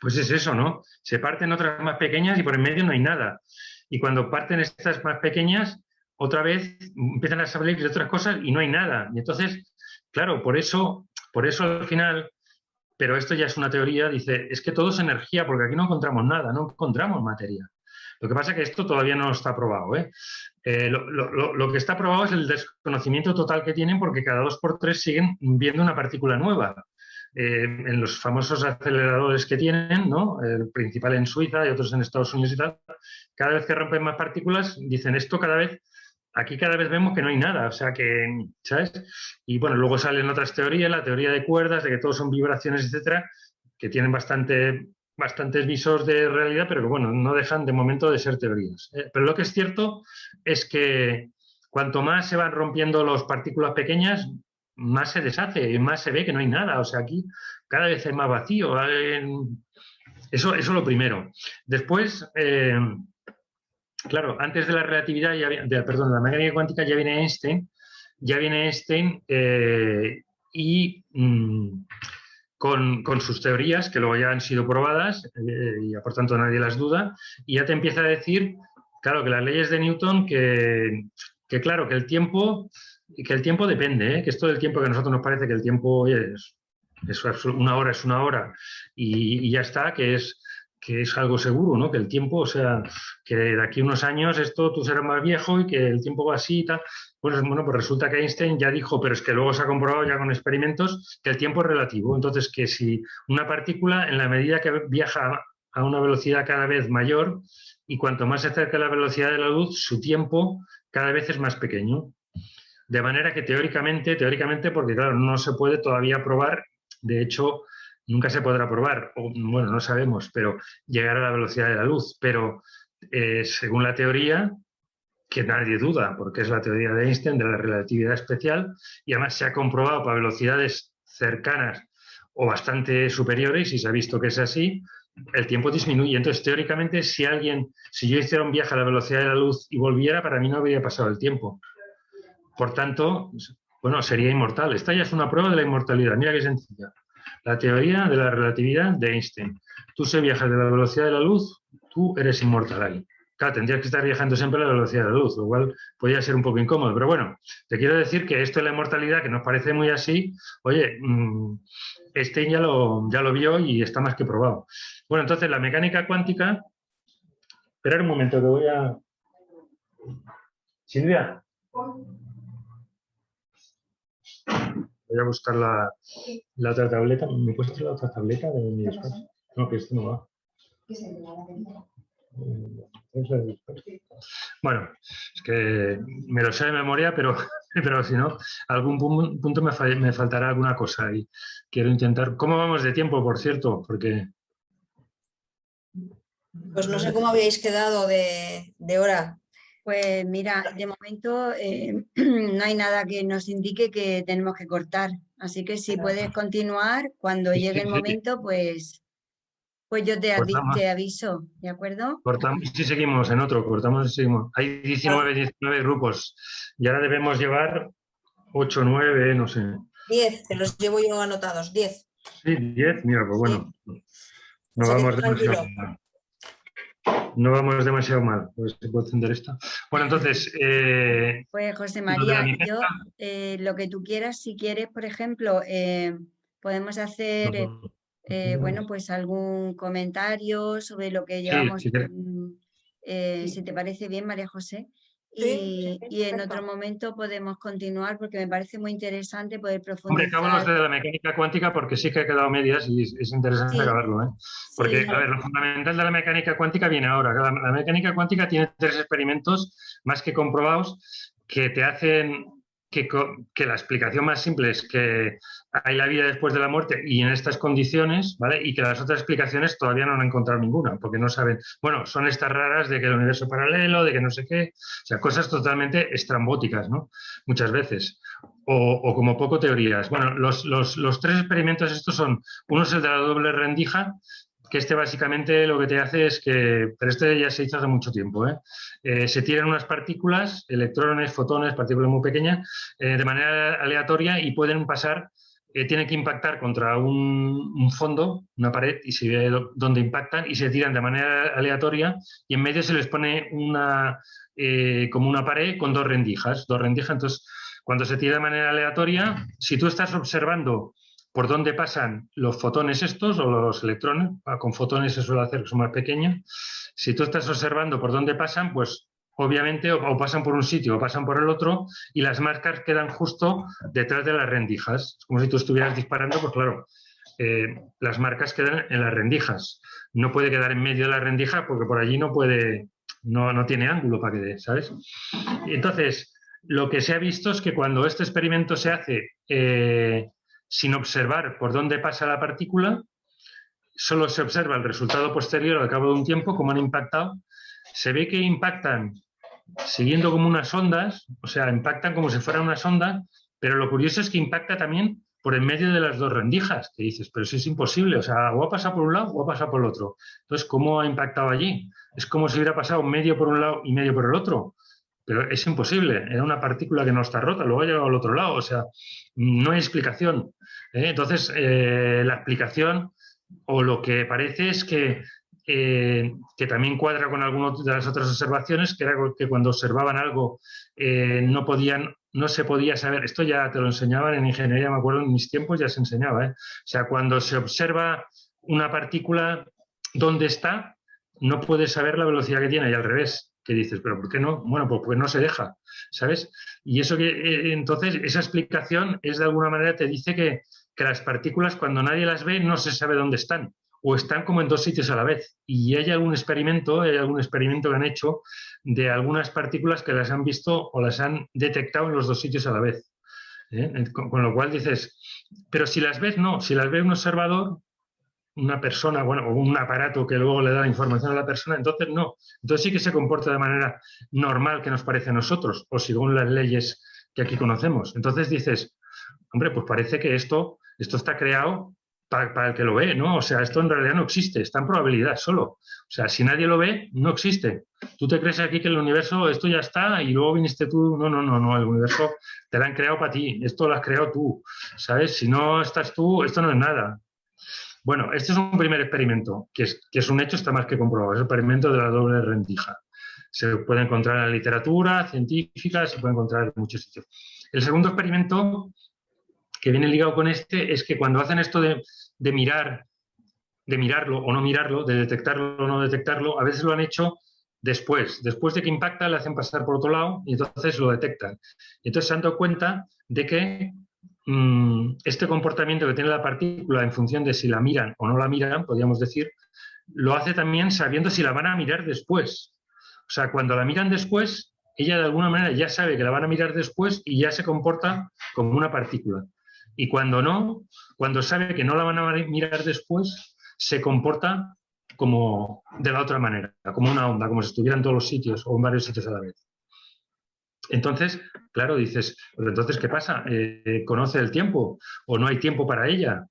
pues es eso, ¿no? Se parten otras más pequeñas y por en medio no hay nada. Y cuando parten estas más pequeñas, otra vez empiezan a salir de otras cosas y no hay nada. Y entonces, claro, por eso al final, pero esto ya es una teoría, dice, es que todo es energía, porque aquí no encontramos nada, no encontramos materia. Lo que pasa es que esto todavía no está probado, ¿eh? Lo que está probado es el desconocimiento total que tienen porque cada 2x3 siguen viendo una partícula nueva. En los famosos aceleradores que tienen, ¿no? El principal en Suiza y otros en Estados Unidos y tal, cada vez que rompen más partículas, dicen esto aquí cada vez vemos que no hay nada, o sea que, ¿sabes? Y bueno, luego salen otras teorías, la teoría de cuerdas, de que todos son vibraciones, etcétera, que tienen bastantes visos de realidad, pero que bueno, no dejan de momento de ser teorías. Pero lo que es cierto es que cuanto más se van rompiendo las partículas pequeñas, más se deshace y más se ve que no hay nada. O sea, aquí cada vez hay más vacío. Eso es lo primero. Después, claro, antes de la relatividad, la mecánica cuántica ya viene Einstein y con sus teorías, que luego ya han sido probadas y por tanto nadie las duda, y ya te empieza a decir, claro, que las leyes de Newton, claro, que el tiempo depende, que esto del tiempo que a nosotros nos parece que el tiempo es una hora es una hora y ya está, que es algo seguro, ¿no? Que el tiempo, o sea, que de aquí a unos años tú serás más viejo y que el tiempo va así y tal. Pues bueno, pues resulta que Einstein ya dijo, pero es que luego se ha comprobado ya con experimentos que el tiempo es relativo. Entonces, que si una partícula, en la medida que viaja a una velocidad cada vez mayor y cuanto más se acerca a la velocidad de la luz, su tiempo cada vez es más pequeño. De manera que teóricamente, porque claro, no se puede todavía probar, de hecho, nunca se podrá probar, o bueno, no sabemos, pero llegar a la velocidad de la luz. Pero según la teoría, que nadie duda, porque es la teoría de Einstein de la relatividad especial, y además se ha comprobado para velocidades cercanas o bastante superiores, y se ha visto que es así, el tiempo disminuye. Entonces, teóricamente, si yo hiciera un viaje a la velocidad de la luz y volviera, para mí no habría pasado el tiempo. Por tanto, bueno, sería inmortal. Esta ya es una prueba de la inmortalidad. Mira qué sencilla. La teoría de la relatividad de Einstein. Tú si viajas de la velocidad de la luz, tú eres inmortal ahí. Claro, tendrías que estar viajando siempre a la velocidad de la luz, lo cual podría ser un poco incómodo. Pero bueno, te quiero decir que esto de la inmortalidad, que nos parece muy así, oye, Einstein ya lo vio y está más que probado. Bueno, entonces la mecánica cuántica... Esperar un momento, que voy a... Silvia. Voy a buscar la otra tableta. ¿Me puedes traer la otra tableta de mi despacho? No, que esto no va. Bueno, es que me lo sé de memoria, pero si no, algún punto me faltará alguna cosa y quiero intentar. ¿Cómo vamos de tiempo, por cierto? Porque... Pues no sé cómo habéis quedado de hora. Pues mira, de momento no hay nada que nos indique que tenemos que cortar. Así que si puedes continuar, cuando llegue el momento, pues Pues yo Cortamos, te aviso, ¿de acuerdo? cortamos y seguimos en otro, cortamos y seguimos. Hay 19 grupos y ahora debemos llevar 8, 9, no sé. 10, que los llevo yo anotados, 10. Sí, 10, mira, pues Sí. bueno, O no sea que vamos tú demasiado tranquilo. mal. No vamos demasiado mal. Pues se puede encender esta. Bueno, entonces, Pues José lo de la María, mimeta, yo lo que tú quieras, si quieres, por ejemplo, podemos hacer, bueno, pues algún comentario sobre lo que sí, llevamos, si quieres. si te parece bien, María José. Sí, sí, Y en otro perfecto. momento podemos continuar porque me parece muy interesante poder Hombre, acabo los profundizar. de la mecánica cuántica porque sí que he quedado a medias y es interesante Sí, acabarlo, ¿eh? Porque, a sí, ver, lo fundamental de la mecánica cuántica viene ahora. La mecánica cuántica tiene 3 experimentos más que comprobados que te hacen que la explicación más simple es que hay la vida después de la muerte y en estas condiciones, ¿vale? Y que las otras explicaciones todavía no han encontrado ninguna, porque no saben, bueno, son estas raras de que el universo paralelo, de que no sé qué, o sea, cosas totalmente estrambóticas, ¿no? Muchas veces. O como poco teorías. Bueno, los 3 experimentos estos son, uno es el de la doble rendija, que este básicamente lo que te hace es que, pero este ya se hizo hace mucho tiempo, se tiran unas partículas, electrones, fotones, partículas muy pequeñas, de manera aleatoria y pueden pasar, tienen que impactar contra un fondo, una pared, y se ve dónde impactan y se tiran de manera aleatoria y en medio se les pone como una pared con 2 rendijas, entonces cuando se tira de manera aleatoria, si tú estás observando por dónde pasan los fotones estos o los electrones, con fotones se suele hacer que son más pequeños, si tú estás observando por dónde pasan, pues obviamente o pasan por un sitio o pasan por el otro y las marcas quedan justo detrás de las rendijas. Es como si tú estuvieras disparando, pues claro, las marcas quedan en las rendijas. No puede quedar en medio de la rendija porque por allí no puede, no tiene ángulo para que dé, ¿sabes? Entonces, lo que se ha visto es que cuando este experimento se hace sin observar por dónde pasa la partícula, solo se observa el resultado posterior al cabo de un tiempo, cómo han impactado. Se ve que impactan siguiendo como unas ondas, o sea, impactan como si fuera una sonda, pero lo curioso es que impacta también por en medio de las 2 rendijas, que dices, pero eso es imposible, o sea, o ha pasado por un lado o ha pasado por el otro. Entonces, ¿cómo ha impactado allí? Es como si hubiera pasado medio por un lado y medio por el otro. Pero es imposible, era una partícula que no está rota, luego ha llegado al otro lado, o sea, no hay explicación. Entonces, la explicación o lo que parece es que también cuadra con algunas de las otras observaciones, que era que cuando observaban algo no se podía saber, esto ya te lo enseñaban en ingeniería, me acuerdo en mis tiempos ya se enseñaba, o sea, cuando se observa una partícula, ¿dónde está? No puedes saber la velocidad que tiene y al revés. Que dices, pero ¿por qué no? Bueno, pues no se deja, ¿sabes? Y eso que, entonces, esa explicación es de alguna manera, te dice que las partículas, cuando nadie las ve, no se sabe dónde están, o están como en 2 sitios a la vez. Y hay algún experimento que han hecho de algunas partículas que las han visto o las han detectado en los 2 sitios a la vez. Con lo cual dices, pero si las ves, no, si las ve un observador, una persona, bueno, o un aparato que luego le da la información a la persona, entonces no. Entonces sí que se comporta de manera normal que nos parece a nosotros, o según las leyes que aquí conocemos. Entonces dices, hombre, pues parece que esto está creado para el que lo ve, ¿no? O sea, esto en realidad no existe, está en probabilidad solo. O sea, si nadie lo ve, no existe. Tú te crees aquí que el universo, esto ya está, y luego viniste tú. No, no, no, no, el universo te lo han creado para ti, esto lo has creado tú, ¿sabes? Si no estás tú, esto no es nada. Bueno, este es un primer experimento, que es un hecho, está más que comprobado, es el experimento de la doble rendija. Se puede encontrar en la literatura científica, se puede encontrar en muchos sitios. El segundo experimento que viene ligado con este es que cuando hacen esto de mirarlo o no mirarlo, de detectarlo o no detectarlo, a veces lo han hecho después de que impacta, le hacen pasar por otro lado y entonces lo detectan. Y entonces se han dado cuenta de que este comportamiento que tiene la partícula en función de si la miran o no la miran, podríamos decir, lo hace también sabiendo si la van a mirar después. O sea, cuando la miran después, ella de alguna manera ya sabe que la van a mirar después y ya se comporta como una partícula. Y cuando no, cuando sabe que no la van a mirar después, se comporta como de la otra manera, como una onda, como si estuviera en todos los sitios o en varios sitios a la vez. Entonces, claro, dices, pero entonces, ¿qué pasa? ¿Conoce el tiempo o no hay tiempo para ella?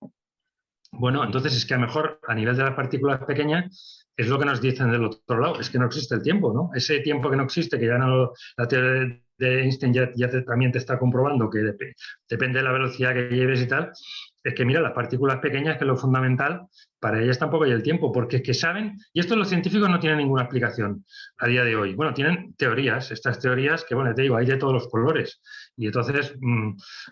Bueno, entonces es que a lo mejor a nivel de las partículas pequeñas es lo que nos dicen del otro lado, es que no existe el tiempo, ¿no? Ese tiempo que no existe, que ya no, la teoría de Einstein también te está comprobando que depende de la velocidad que lleves y tal, es que mira, las partículas pequeñas, que es lo fundamental, para ellas tampoco hay el tiempo, porque es que saben, y esto los científicos no tienen ninguna explicación a día de hoy. Bueno, tienen teorías, estas teorías que, bueno, te digo, hay de todos los colores. Y entonces,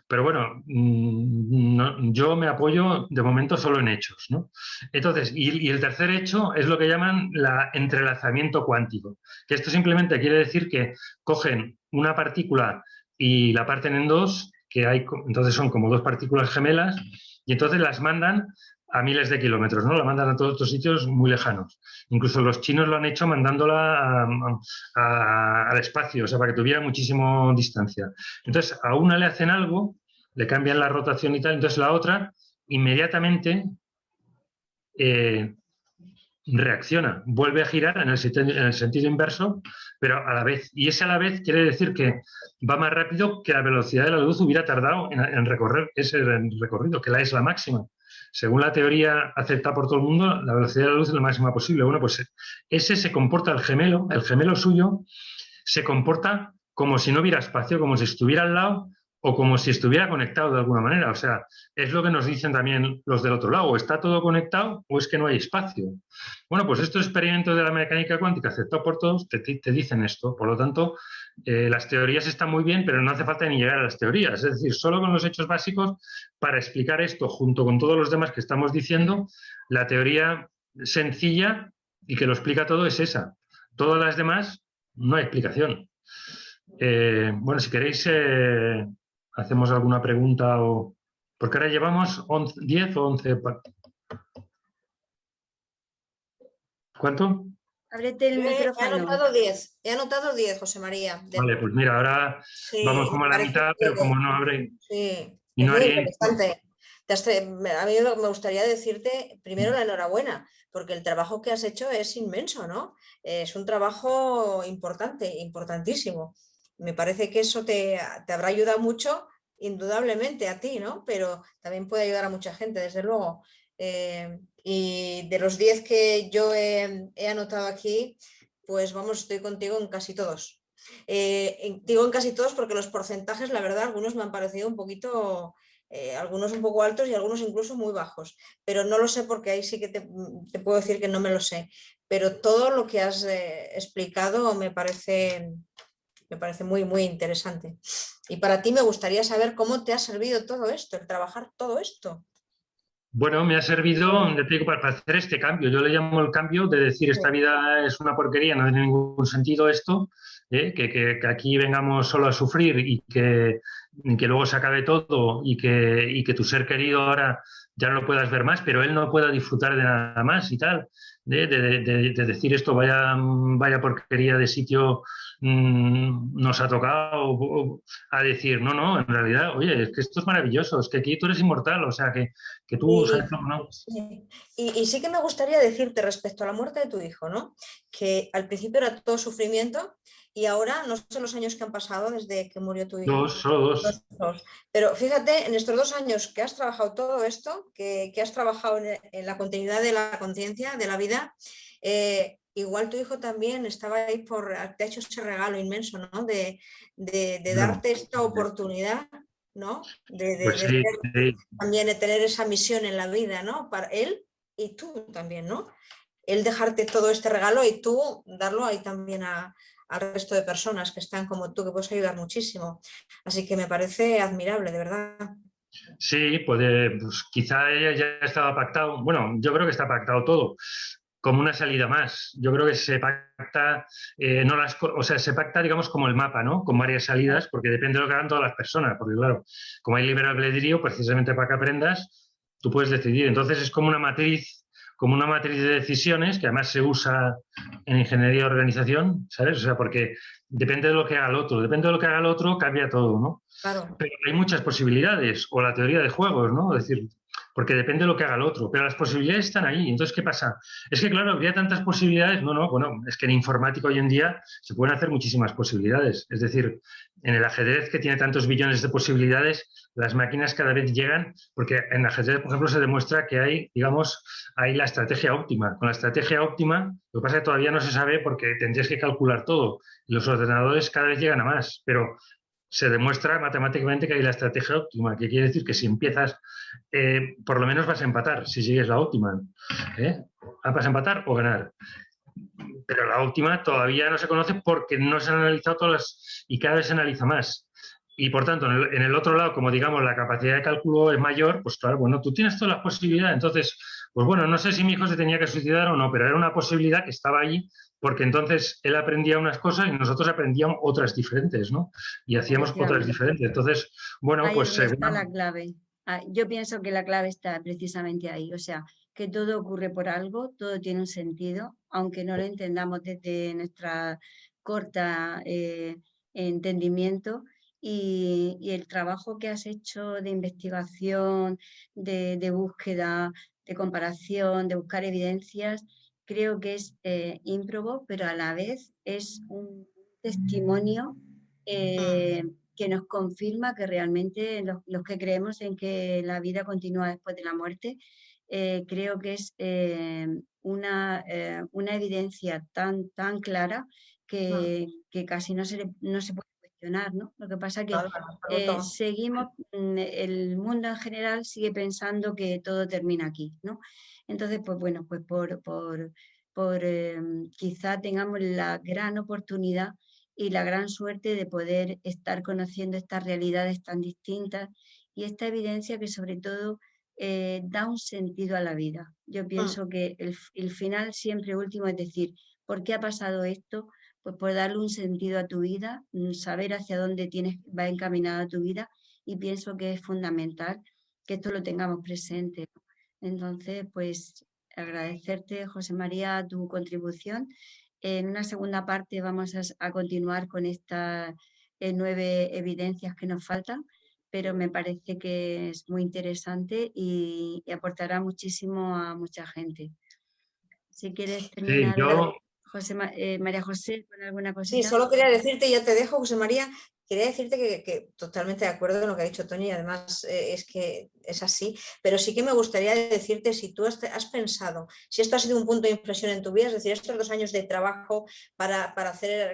pero bueno, no, yo me apoyo de momento solo en hechos, ¿no? Entonces, y el tercer hecho es lo que llaman entrelazamiento cuántico, que esto simplemente quiere decir que cogen una partícula y la parten en dos, que hay, entonces son como dos partículas gemelas, y entonces las mandan a miles de kilómetros, ¿no? La mandan a todos estos sitios muy lejanos. Incluso los chinos lo han hecho mandándola al espacio, o sea, para que tuviera muchísima distancia. Entonces, a una le hacen algo, le cambian la rotación y tal, entonces la otra inmediatamente reacciona, vuelve a girar en el sentido inverso, pero a la vez. Y ese a la vez quiere decir que va más rápido que la velocidad de la luz hubiera tardado en recorrer ese recorrido, que es la máxima. Según la teoría aceptada por todo el mundo, la velocidad de la luz es la máxima posible. Bueno, pues ese se comporta, el gemelo suyo, se comporta como si no hubiera espacio, como si estuviera al lado o como si estuviera conectado de alguna manera. O sea, es lo que nos dicen también los del otro lado. O está todo conectado o es que no hay espacio. Bueno, pues estos experimentos de la mecánica cuántica aceptados por todos te dicen esto. Por lo tanto, las teorías están muy bien, pero no hace falta ni llegar a las teorías. Es decir, solo con los hechos básicos, para explicar esto junto con todos los demás que estamos diciendo, la teoría sencilla y que lo explica todo es esa. Todas las demás no hay explicación. Bueno, si queréis, hacemos alguna pregunta o... Porque ahora llevamos 10 o 11... ¿Cuánto? Ábrete el micrófono. He anotado 10, José María. Vale, pues mira, ahora vamos como a la mitad, pero como no abre... Sí, y es no muy haría... interesante. A mí me gustaría decirte primero la enhorabuena, porque el trabajo que has hecho es inmenso, ¿no? Es un trabajo importante, importantísimo. Me parece que eso te habrá ayudado mucho, indudablemente a ti, ¿no? Pero también puede ayudar a mucha gente, desde luego. Y de los 10 que yo he anotado aquí, pues vamos, estoy contigo en casi todos. Digo en casi todos porque los porcentajes, la verdad, algunos me han parecido un poquito, algunos un poco altos y algunos incluso muy bajos, pero no lo sé porque ahí sí que te puedo decir que no me lo sé, pero todo lo que has explicado me parece muy, muy interesante. Y para ti me gustaría saber cómo te ha servido todo esto, el trabajar todo esto. Bueno, me ha servido, te digo, para hacer este cambio. Yo le llamo el cambio de decir, esta vida es una porquería, no tiene ningún sentido esto, que aquí vengamos solo a sufrir y que luego se acabe todo y que tu ser querido ahora ya no lo puedas ver más, pero él no pueda disfrutar de nada más y tal. De decir esto, vaya porquería de sitio nos ha tocado, a decir, no, en realidad, oye, es que esto es maravilloso, es que aquí tú eres inmortal, o sea, que tú sabes cómo no. Sí. Y sí que me gustaría decirte respecto a la muerte de tu hijo, ¿no? Que al principio era todo sufrimiento y ahora no sé los años que han pasado desde que murió tu hijo. Solo dos. Pero fíjate, en estos 2 años que has trabajado todo esto, que has trabajado en la continuidad de la conciencia, de la vida, igual tu hijo también estaba ahí te ha hecho ese regalo inmenso, ¿no? De darte esta oportunidad, ¿no? Pues sí, También de tener esa misión en la vida, ¿no? Para él y tú también, ¿no? Él dejarte todo este regalo y tú darlo ahí también al resto de personas que están como tú, que puedes ayudar muchísimo. Así que me parece admirable, de verdad. sí, pues quizá ella ya estaba pactado. Bueno, yo creo que está pactado todo como una salida más. Yo creo que se pacta, o sea, se pacta, digamos, como el mapa, ¿no? Con varias salidas, porque depende de lo que hagan todas las personas. Porque, claro, como hay libre albedrío, precisamente para que aprendas, tú puedes decidir. Entonces es como una matriz de decisiones que además se usa en ingeniería de organización, ¿sabes? O sea, porque depende de lo que haga el otro. Depende de lo que haga el otro, cambia todo, ¿no? Claro. Pero hay muchas posibilidades, o la teoría de juegos, ¿no? Es decir, porque depende de lo que haga el otro, pero las posibilidades están ahí. Entonces, ¿qué pasa? Es que, claro, habría tantas posibilidades. No, bueno, es que en informática hoy en día se pueden hacer muchísimas posibilidades. Es decir, en el ajedrez, que tiene tantos billones de posibilidades, las máquinas cada vez llegan, porque en ajedrez, por ejemplo, se demuestra que hay, digamos, hay la estrategia óptima. Con la estrategia óptima, lo que pasa es que todavía no se sabe porque tendrías que calcular todo. Y los ordenadores cada vez llegan a más, pero se demuestra matemáticamente que hay la estrategia óptima, que quiere decir que si empiezas, por lo menos vas a empatar, si sigues la óptima. Vas a empatar o ganar. Pero la óptima todavía no se conoce porque no se han analizado todas las, y cada vez se analiza más. Y por tanto, en el otro lado, como digamos la capacidad de cálculo es mayor, pues claro, bueno, tú tienes todas las posibilidades. Entonces, pues bueno, no sé si mi hijo se tenía que suicidar o no, pero era una posibilidad que estaba ahí, porque entonces él aprendía unas cosas y nosotros aprendíamos otras diferentes, ¿no? Y hacíamos otras diferentes. Entonces, bueno, ahí pues... es donde está la clave. Yo pienso que la clave está precisamente ahí, o sea, que todo ocurre por algo, todo tiene un sentido, aunque no lo entendamos desde nuestra corta entendimiento. Y el trabajo que has hecho de investigación, de búsqueda, de comparación, de buscar evidencias, creo que es ímprobo, pero a la vez es un testimonio que nos confirma que realmente los que creemos en que la vida continúa después de la muerte, creo que es una evidencia tan clara que casi no se puede cuestionar, ¿no? Lo que pasa es que Claro, absoluto. seguimos, el mundo en general sigue pensando que todo termina aquí, ¿no? Entonces, pues bueno, pues quizá tengamos la gran oportunidad y la gran suerte de poder estar conociendo estas realidades tan distintas y esta evidencia que sobre todo da un sentido a la vida. Yo pienso que el final siempre último es decir, ¿por qué ha pasado esto? Pues por darle un sentido a tu vida, saber hacia dónde va encaminada tu vida, y pienso que es fundamental que esto lo tengamos presente. Entonces, pues agradecerte, José María, tu contribución. En una segunda parte vamos a continuar con estas 9 evidencias que nos faltan, pero me parece que es muy interesante y aportará muchísimo a mucha gente. Si quieres Sí, terminar, yo... María José, con alguna Sí, cosita. solo quería decirte, ya te dejo, José María, quería decirte que totalmente de acuerdo con lo que ha dicho Toñi, y además es que es así, pero sí que me gustaría decirte si tú has pensado, si esto ha sido un punto de inflexión en tu vida, es decir, estos 2 años de trabajo para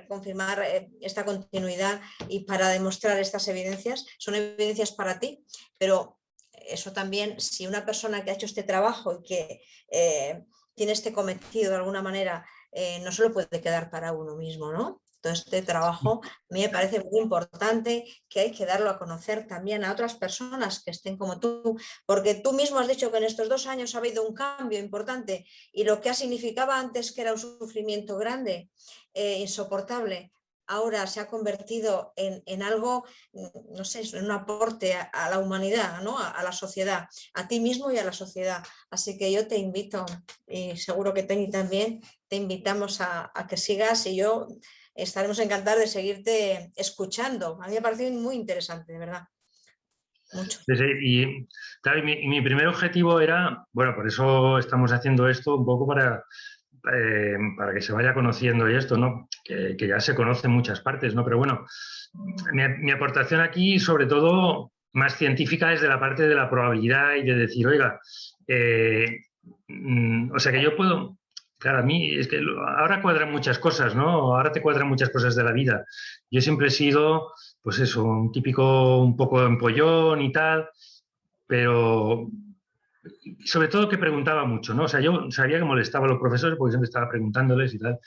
confirmar esta continuidad y para demostrar estas evidencias, son evidencias para ti, pero eso también, si una persona que ha hecho este trabajo y que tiene este cometido de alguna manera, no se lo puede quedar para uno mismo, ¿no? Entonces, este trabajo a mí me parece muy importante, que hay que darlo a conocer también a otras personas que estén como tú, porque tú mismo has dicho que en estos 2 años ha habido un cambio importante y lo que significaba antes que era un sufrimiento grande, insoportable, ahora se ha convertido en algo, no sé, en un aporte a la humanidad, ¿no? A la sociedad, a ti mismo y a la sociedad. Así que yo te invito, y seguro que Teni también, te invitamos a que sigas, y yo estaremos encantados de seguirte escuchando. A mí me ha parecido muy interesante, de verdad. Mucho. Sí, sí, y claro, mi primer objetivo era, bueno, por eso estamos haciendo esto un poco para que se vaya conociendo y esto, ¿no? Que ya se conoce en muchas partes, ¿no? Pero bueno, mi aportación aquí, sobre todo, más científica, es de la parte de la probabilidad y de decir, oiga, o sea que yo puedo, claro, a mí es que ahora cuadran muchas cosas, ¿no? Ahora te cuadran muchas cosas de la vida. Yo siempre he sido, pues eso, un típico, un poco empollón y tal, pero sobre todo que preguntaba mucho, ¿no? O sea, yo sabía que molestaba a los profesores porque siempre estaba preguntándoles y tal.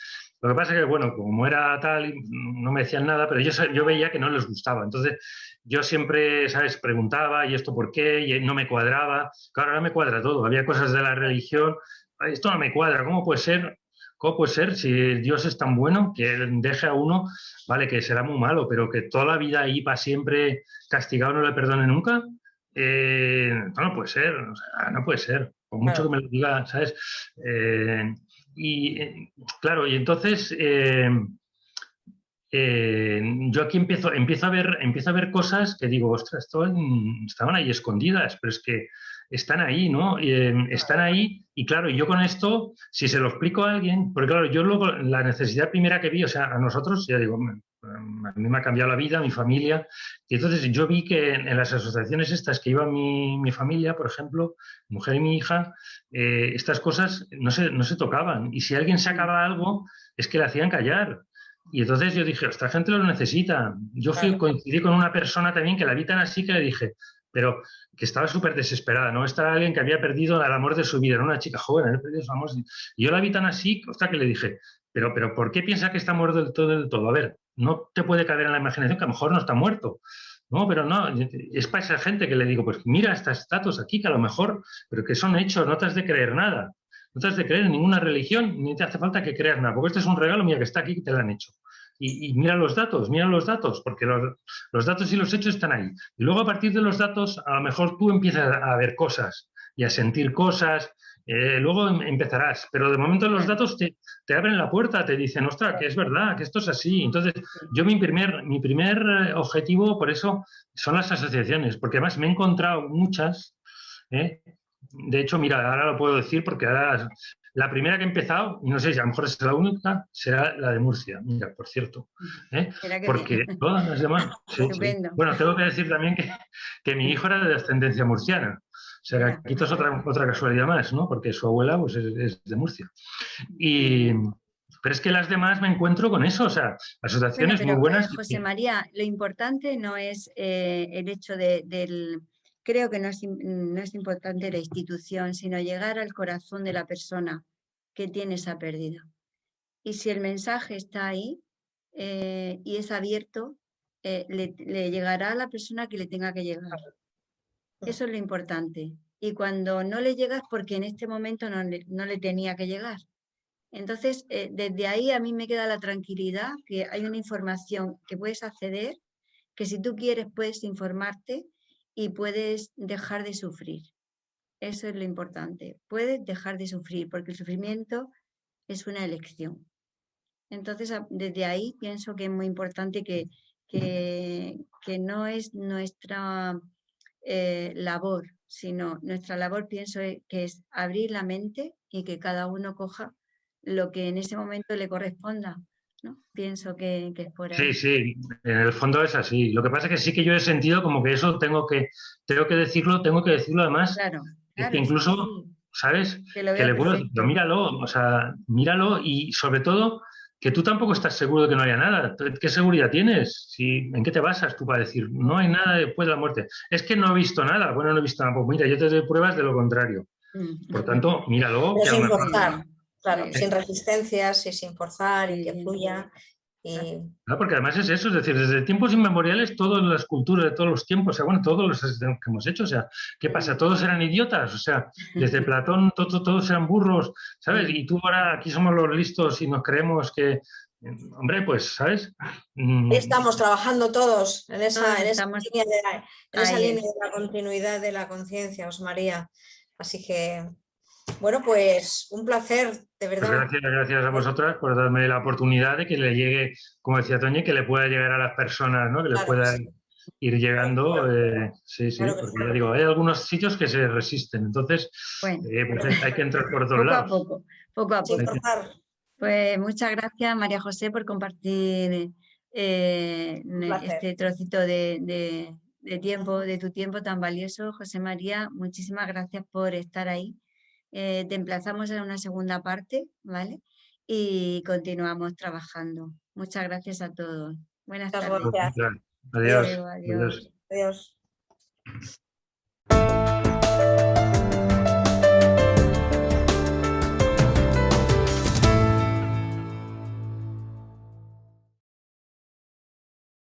Lo que pasa es que, bueno, como era tal, no me decían nada, pero yo veía que no les gustaba. Entonces, yo siempre, ¿sabes? Preguntaba, ¿y esto por qué? Y no me cuadraba. Claro, ahora me cuadra todo. Había cosas de la religión. Esto no me cuadra. ¿Cómo puede ser? ¿Cómo puede ser si Dios es tan bueno que deje a uno, vale, que será muy malo, pero que toda la vida ahí para siempre castigado no le perdone nunca? No puede ser, o sea, no puede ser, por mucho que Claro. me lo diga, ¿sabes? Claro, y entonces yo aquí empiezo a ver cosas que digo, ostras, estaban ahí escondidas, pero es que están ahí, ¿no? Están ahí y claro, yo con esto, si se lo explico a alguien, porque claro, yo luego la necesidad primera que vi, o sea, a nosotros, ya digo, a mí me ha cambiado la vida, mi familia, y entonces yo vi que en las asociaciones estas que iba mi familia, por ejemplo, mi mujer y mi hija, estas cosas no se tocaban. Y si alguien sacaba algo, es que le hacían callar. Y entonces yo dije, esta gente lo necesita. Yo coincidí con una persona también que la vi tan así que le dije, pero que estaba súper desesperada, ¿no? Esta era alguien que había perdido el amor de su vida, era una chica joven, había perdido su amor. Y yo la vi tan así, hasta que le dije, pero ¿por qué piensa que está muerto del todo, del todo? A ver, no te puede caber en la imaginación que a lo mejor no está muerto. No, pero no, es para esa gente que le digo, pues mira estas estatuas aquí, que a lo mejor, pero que son hechos, no te has de creer nada. No te has de creer en ninguna religión, ni te hace falta que creas nada, porque este es un regalo, mira, que está aquí, que te lo han hecho. Y mira los datos, porque los datos y los hechos están ahí. Y luego a partir de los datos, a lo mejor tú empiezas a ver cosas y a sentir cosas, luego empezarás, pero de momento los datos te abren la puerta, te dicen, ostras, que es verdad, que esto es así. Entonces, yo mi primer objetivo, por eso, son las asociaciones, porque además me he encontrado muchas, ¿eh? De hecho, mira, ahora lo puedo decir porque ahora la primera que he empezado, y no sé si a lo mejor es la única, será la de Murcia. Mira, por cierto. Porque todas las demás. Sí, sí. Bueno, tengo que decir también que mi hijo era de ascendencia murciana. O sea, que aquí esto es otra casualidad más, ¿no? Porque su abuela pues, es de Murcia. Pero es que las demás me encuentro con eso, o sea, asociaciones muy buenas. José María, lo importante no es el hecho del... Creo que no es importante la institución, sino llegar al corazón de la persona que tiene esa pérdida. Y si el mensaje está ahí y es abierto, le llegará a la persona que le tenga que llegar. Eso es lo importante. Y cuando no le llega es porque en este momento no le tenía que llegar. Entonces, desde ahí a mí me queda la tranquilidad que hay una información que puedes acceder, que si tú quieres puedes informarte y puedes dejar de sufrir. Eso es lo importante. Puedes dejar de sufrir porque el sufrimiento es una elección. Entonces, desde ahí pienso que es muy importante que no es nuestra labor, sino nuestra labor pienso que es abrir la mente y que cada uno coja lo que en ese momento le corresponda, ¿no? Pienso que es por ahí. Sí, sí, en el fondo es así. Lo que pasa es que sí que yo he sentido como que eso tengo que decirlo además, Claro, que incluso, sí. ¿sabes? Que lo Que veo le puedo decir, perfecto. pero míralo, o sea, míralo y sobre todo que tú tampoco estás seguro de que no haya nada. ¿Qué seguridad tienes? ¿En qué te basas tú para decir, no hay nada después de la muerte? Es que no he visto nada. Bueno, no he visto nada. Pues mira, yo te doy pruebas de lo contrario. Por tanto, míralo, Pero que a lo sin mejor... forzar, claro, sin resistencias y sin forzar y que fluya. Claro, porque además es eso, es decir, desde tiempos inmemoriales todas las culturas de todos los tiempos, o sea, bueno, todos los que hemos hecho, o sea, ¿qué pasa? ¿Todos eran idiotas? O sea, desde Platón todos eran burros, ¿sabes? Y tú ahora aquí somos los listos y nos creemos que, hombre, pues, ¿sabes? Estamos trabajando todos en esa línea de la continuidad de la conciencia, José María. Así que, bueno, pues un placer, de verdad. Pues gracias a vosotras por darme la oportunidad de que le llegue, como decía Toñi, que le pueda llegar a las personas, ¿no? Que le pueda ir llegando. Sí, sí, porque ya digo, hay algunos sitios que se resisten, entonces pues hay que entrar por todos lados. Poco a poco. Pues muchas gracias, María José, por compartir este trocito de tiempo, de tu tiempo tan valioso. José María, muchísimas gracias por estar ahí. Te emplazamos en una segunda parte, ¿vale? Y continuamos trabajando. Muchas gracias a todos. Buenas tardes. Gracias. Adiós. Adiós. Adiós.